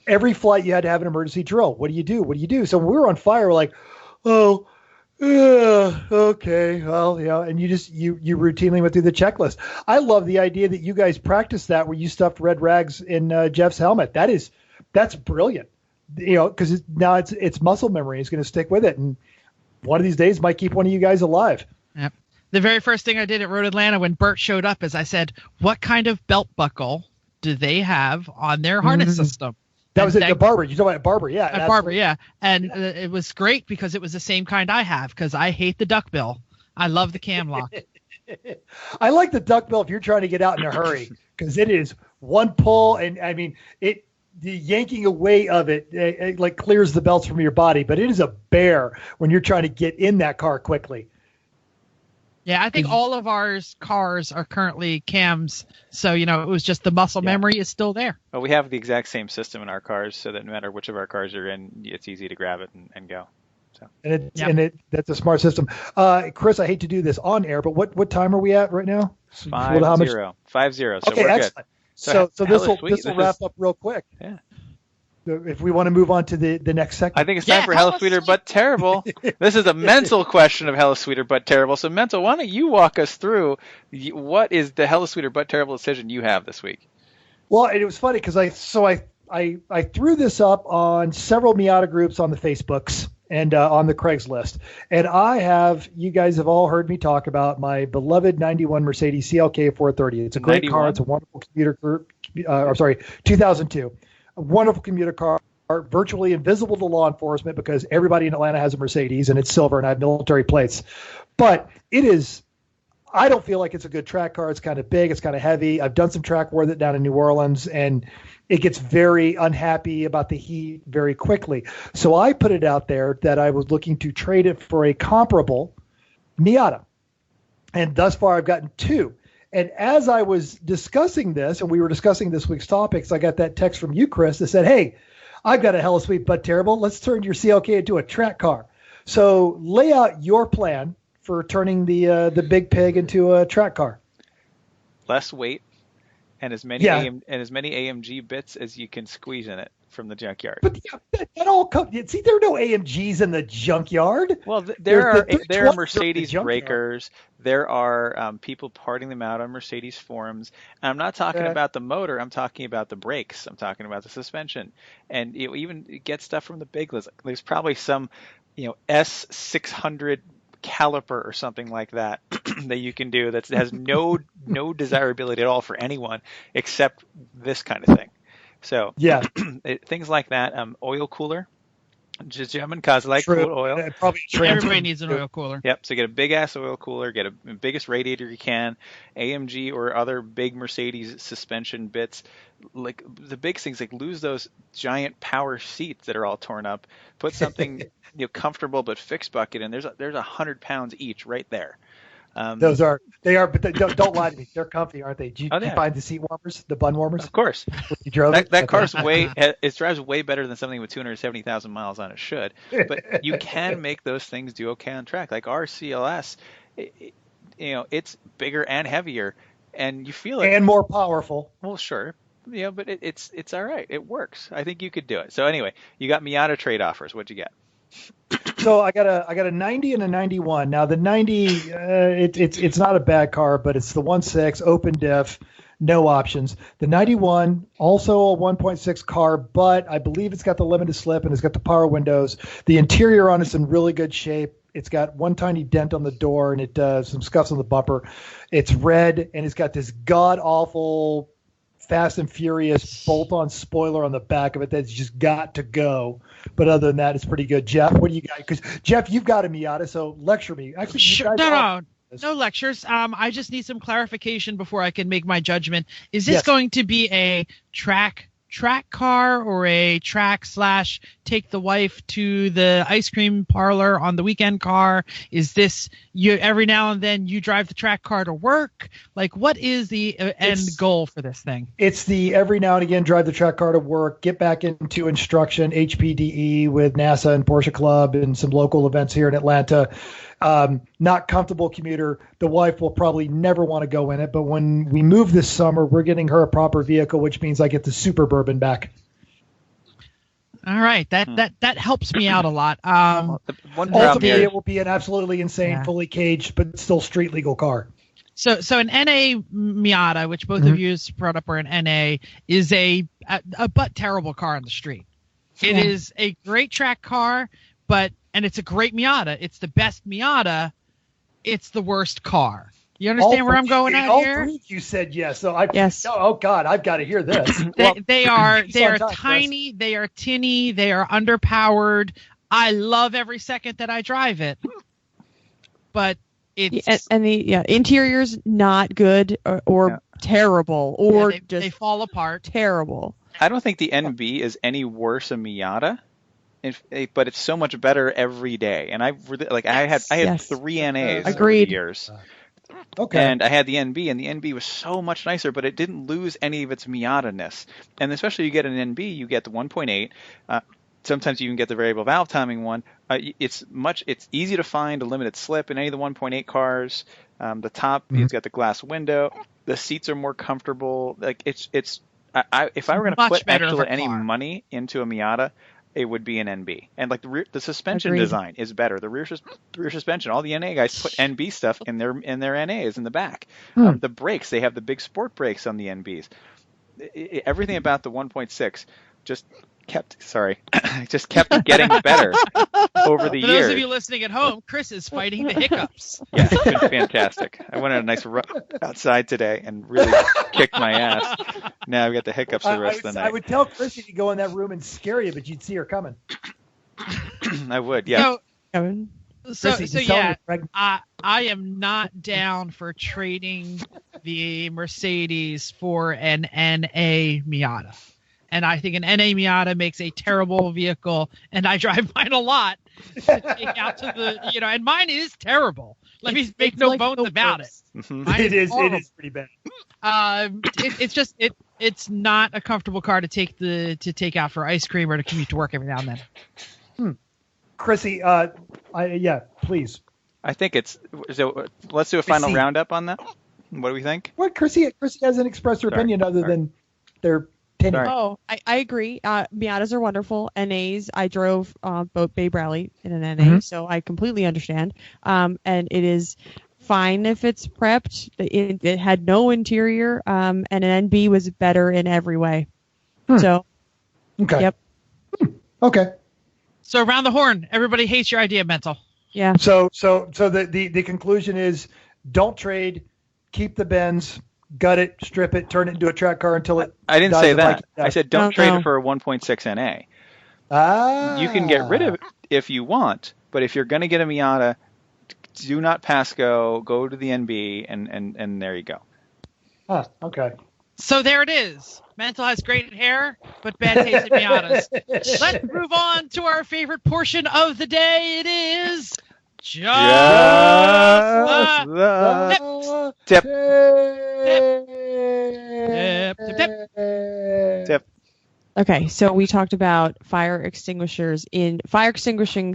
Every flight you had to have an emergency drill. What do you do? What do you do? So when we were on fire, we're like, okay, well, and you routinely went through the checklist. I love the idea that you guys practiced that where you stuffed red rags in Jeff's helmet. That's brilliant. Because now it's muscle memory. It's going to stick with it, and one of these days might keep one of you guys alive. Yep. The very first thing I did at Road Atlanta when Bert showed up is I said, "What kind of belt buckle do they have on their harness system?" That was at Barber. You're talking about Barber, yeah. At Barber, yeah. And it was great because it was the same kind I have because I hate the duckbill. I love the cam lock. I like the duckbill if you're trying to get out in a hurry because it is one pull, and I mean the yanking away of it like clears the belts from your body, but it is a bear when you're trying to get in that car quickly. Yeah, I think all of our cars are currently cams, so it was just the muscle memory is still there. Well, we have the exact same system in our cars, so that no matter which of our cars you're in, it's easy to grab it and go. So. That's a smart system. Chris, I hate to do this on air, but what time are we at right now? 5-0. 5-0. So okay, we're excellent. good. So this will wrap up real quick. Yeah. If we want to move on to the next segment. I think it's time for Hella Sweeter But Terrible. This is a mental question of Hella Sweeter But Terrible. So, Mental, why don't you walk us through what is the Hella Sweeter But Terrible decision you have this week? Well, it was funny because I threw this up on several Miata groups on the Facebooks and on the Craigslist. And you guys have all heard me talk about my beloved 91 Mercedes CLK 430. It's a great 91? car. It's a wonderful commuter car. 2002. A wonderful commuter car, virtually invisible to law enforcement because everybody in Atlanta has a Mercedes and it's silver and I have military plates. But I don't feel like it's a good track car. It's kind of big. It's kind of heavy. I've done some track work down in New Orleans and it gets very unhappy about the heat very quickly. So I put it out there that I was looking to trade it for a comparable Miata. And thus far I've gotten two. And as I was discussing this, and we were discussing this week's topics, I got that text from you, Chris, that said, "Hey, I've got a Hella Sweet But Terrible. Let's turn your CLK into a track car." So lay out your plan for turning the big pig into a track car. Less weight and as many AMG bits as you can squeeze in it from the junkyard. But that all comes. See, there are no AMGs in the junkyard. Well, there are Mercedes breakers. There are people parting them out on Mercedes forums. And I'm not talking about the motor. I'm talking about the brakes. I'm talking about the suspension. And you even get stuff from the big list. There's probably some, S600 caliper or something like that that you can do that has no desirability at all for anyone except this kind of thing. So things like that. Oil cooler. Just German cause I like cool oil. Probably everybody needs an oil cooler. Yep. So get a big ass oil cooler. Get a biggest radiator you can. AMG or other big Mercedes suspension bits. Like the big things, like lose those giant power seats that are all torn up. Put something comfortable but fixed bucket in. There's 100 pounds each right there. They are, but don't lie to me. They're comfy, aren't they? Did you find the seat warmers, the bun warmers? Of course. You drove that car's it drives way better than something with 270,000 miles on it should. But you can make those things do okay on track. Like our CLS, it's bigger and heavier, and you feel it. And more powerful. Well, sure. But it's all right. It works. I think you could do it. So anyway, you got Miata trade offers. What'd you get? So I got a 90 and a 91. Now the 90, it's not a bad car, but it's the 1.6 open diff, no options. The 91, also a 1.6 car, but I believe it's got the limited slip and it's got the power windows. The interior on it's in really good shape. It's got one tiny dent on the door and it does some scuffs on the bumper. It's red and it's got this god awful Fast and Furious bolt-on spoiler on the back of it that's just got to go. But other than that, it's pretty good. Jeff, what do you got? Because Jeff, you've got a Miata, so lecture me. Actually, no lectures. I just need some clarification before I can make my judgment. Is this going to be a track track car or a track / take the wife to the ice cream parlor on the weekend car? Is this you every now and then you drive the track car to work? Like, what is the end goal for this thing? It's the every now and again drive the track car to work, get back into instruction, HPDE with NASA and Porsche Club and some local events here in Atlanta. Not comfortable commuter. The wife will probably never want to go in it, but when we move this summer, we're getting her a proper vehicle, which means I get the Super Bourbon back. All right, that helps me out a lot. Ultimately, it will be an absolutely insane, fully caged, but still street legal car. So an NA Miata, which both of you brought up are an NA, is a but terrible car on the street. It is a great track car, and it's a great Miata. It's the best Miata. It's the worst car. You understand where I'm going at here? All three of you said yes. So yes. Oh God, I've got to hear this. They are tiny. They are tinny. They are underpowered. I love every second that I drive it, but it's and the interior's not good or terrible or they fall apart. Terrible. I don't think the NB is any worse a Miata. But it's so much better every day, and I had 3 NAs over the years. Okay. And I had the NB, and the NB was so much nicer, but it didn't lose any of its Miata-ness. And especially you get an NB, you get the 1.8. Sometimes you can get the variable valve timing one. It's easy to find a limited slip in any of the 1.8 cars. The top, it's got the glass window. The seats are more comfortable. Like if I were going to put actually any money into a Miata, it would be an NB. And like the suspension design is better. The rear suspension, all the NA guys put NB stuff in their NAs in the back. The brakes, they have the big sport brakes on the NBs. Everything about the 1.6 just kept getting better over the years. For those of you listening at home, Chris is fighting the hiccups. Yeah, it's been fantastic. I went on a nice run outside today and really kicked my ass. Now I've got the hiccups for the rest of the night. I would tell Chrissy to go in that room and scare you, but you'd see her coming. I would, yeah. So yeah, I am not down for trading the Mercedes for an NA Miata. And I think an NA Miata makes a terrible vehicle, and I drive mine a lot to take out to the, and mine is terrible. Let me make no bones about it. It is pretty bad. It's not a comfortable car to take out for ice cream or to commute to work every now and then. Chrissy, please. I think let's do a final roundup on that. What do we think? What Chrissy hasn't expressed her opinion other than they're tinny. Oh, I agree. Miatas are wonderful. NAs, I drove boat Babe Rally in an NA, so I completely understand. And it is fine if it's prepped. It had no interior, and an NB was better in every way. So, okay. Yep. Okay. So around the horn, everybody hates your idea, Mental. Yeah. So the conclusion is don't trade, keep the Benz, gut it, strip it, turn it into a track car until it. I didn't say that. I said don't trade it for a 1.6 NA. You can get rid of it if you want, but if you're going to get a Miata, do not pass go. Go to the NB, and there you go. Okay. So there it is. Mental has great hair, but bad taste in Miatas. Let's move on to our favorite portion of the day. It is tip. Okay, so we talked about fire extinguishing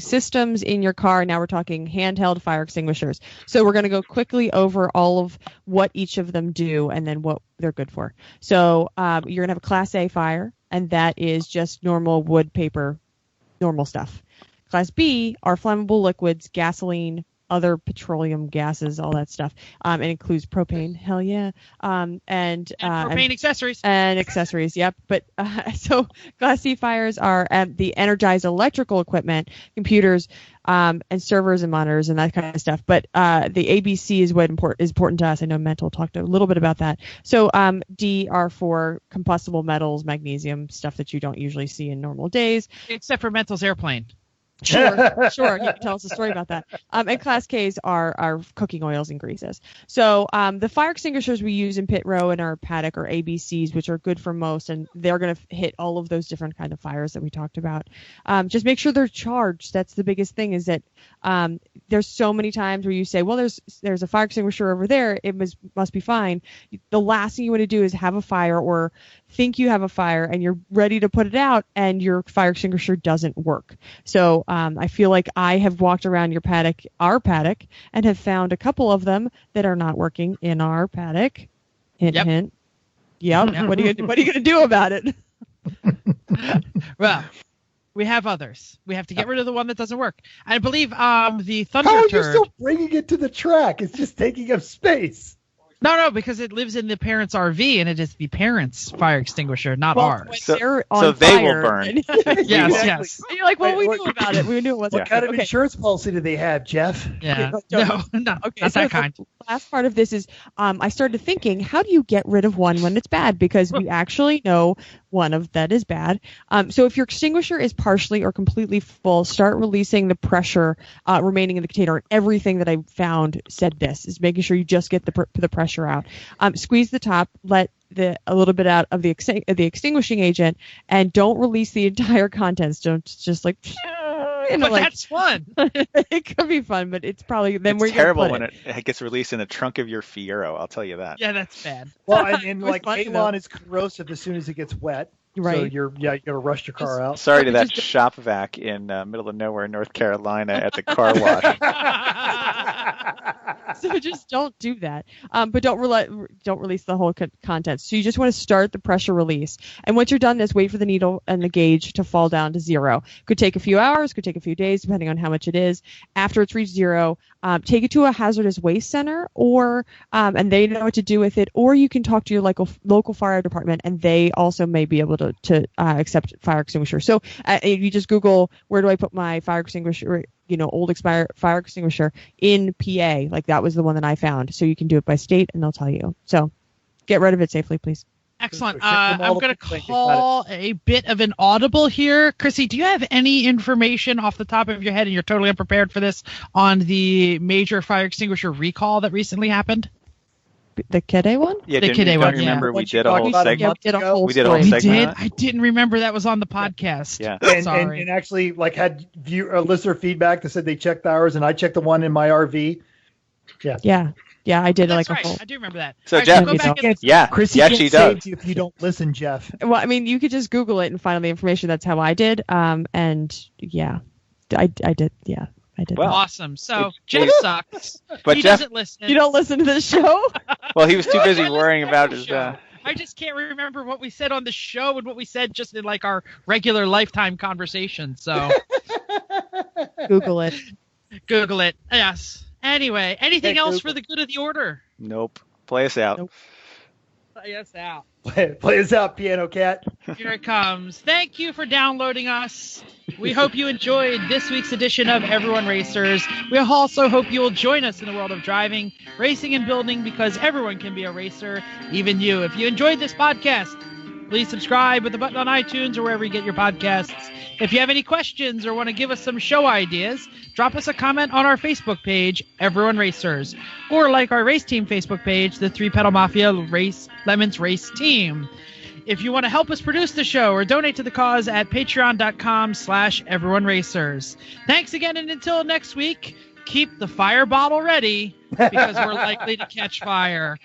systems in your car. Now we're talking handheld fire extinguishers. So we're going to go quickly over all of what each of them do and then what they're good for. So you're going to have a Class A fire, and that is just normal wood, paper, normal stuff. Class B are flammable liquids, gasoline, other petroleum gases, all that stuff. It includes propane. Hell yeah. And propane accessories. And accessories, yep. But so Class C fires are the energized electrical equipment, computers, and servers and monitors and that kind of stuff. But the ABC is what is important to us. I know Mental talked a little bit about that. So D are for combustible metals, magnesium, stuff that you don't usually see in normal days. Except for Mental's airplane. Sure. You can tell us a story about that. And Class Ks are cooking oils and greases. So the fire extinguishers we use in pit row in our paddock are ABCs, which are good for most, and they're going to hit all of those different kind of fires that we talked about. Just make sure they're charged. That's the biggest thing, is that there's so many times where you say, well, there's a fire extinguisher over there. It must be fine. The last thing you want to do is have a fire or think you have a fire and you're ready to put it out and your fire extinguisher doesn't work. So I feel like I have walked around our paddock, and have found a couple of them that are not working in our paddock. Hint, hint. Yep. What are you going to do about it? Well, we have others. We have to get rid of the one that doesn't work. I believe the Thunder How are you Turd. still bringing it to the track? It's just taking up space. No, because it lives in the parents' RV, and it is the parents' fire extinguisher, not ours. So they will burn. Yes. And you're like, well, we knew about it. We knew it wasn't. What kind of insurance policy do they have, Jeff? Yeah. Okay, No, okay, not that kind. The last part of this is I started thinking, how do you get rid of one when it's bad? Because we actually know one of that is bad. So if your extinguisher is partially or completely full, start releasing the pressure remaining in the container. Everything that I found said this, is making sure you just get the pressure out. Squeeze the top, let a little bit out of the extinguishing agent, and don't release the entire contents. Don't just like. But that's fun. It could be fun, but it's probably it's terrible when it gets released in the trunk of your Fiero. I'll tell you that. Yeah, that's bad. Well, and like Avon is corrosive as soon as it gets wet. Right. So you got to rush your car out. Sorry to that shop vac in middle of nowhere, North Carolina, at the car wash. So just don't do that. But don't release the whole contents. So you just want to start the pressure release. And once you're done this, wait for the needle and the gauge to fall down to 0. Could take a few hours, could take a few days, depending on how much it is. After it's reached 0, take it to a hazardous waste center, or and they know what to do with it. Or you can talk to your local fire department, and they also may be able to accept fire extinguisher. So if you just Google, where do I put my fire extinguisher? Old expired fire extinguisher in PA. Like, that was the one that I found. So you can do it by state, and they'll tell you. So get rid of it safely, please. Excellent. I'm going to call a bit of an audible here. Chrissy, do you have any information off the top of your head, and you're totally unprepared for this, on the major fire extinguisher recall that recently happened? The Kede one? Yeah, the Kede one. Remember, Yeah. we did a whole segment. We did a whole segment. I didn't remember that was on the podcast. Yeah. And actually, like, had listener feedback that said they checked ours, and I checked the one in my RV. Yeah. Yeah, I did. That's like right. a whole. I do remember that. So, right, Jeff, go back and Chrissy yes, can't she does. save you if you don't listen, Jeff. Well, I mean, you could just Google it and find all the information. That's how I did. And yeah, I did. Yeah, I did. Well, awesome. So Jeff sucks. But he Jeff doesn't listen. You don't listen to this show? Well, he was too busy worrying about his. I just can't remember what we said on the show and what we said just in like our regular lifetime conversation. So Google it. Google it. Yes. Anyway, anything else for the good of the order? Nope. Play us out. Nope. Play us out. Play us out, Piano Cat. Here it comes. Thank you for downloading us. We hope you enjoyed this week's edition of Everyone Racers. We also hope you will join us in the world of driving, racing, and building, because everyone can be a racer, even you. If you enjoyed this podcast, please subscribe with the button on iTunes or wherever you get your podcasts. If you have any questions or want to give us some show ideas, drop us a comment on our Facebook page, Everyone Racers, or like our race team Facebook page, the 3-Pedal Mafia Lemons Race Team. If you want to help us produce the show or donate to the cause at patreon.com/everyoneracers. Thanks again, and until next week, keep the fire bottle ready, because we're likely to catch fire.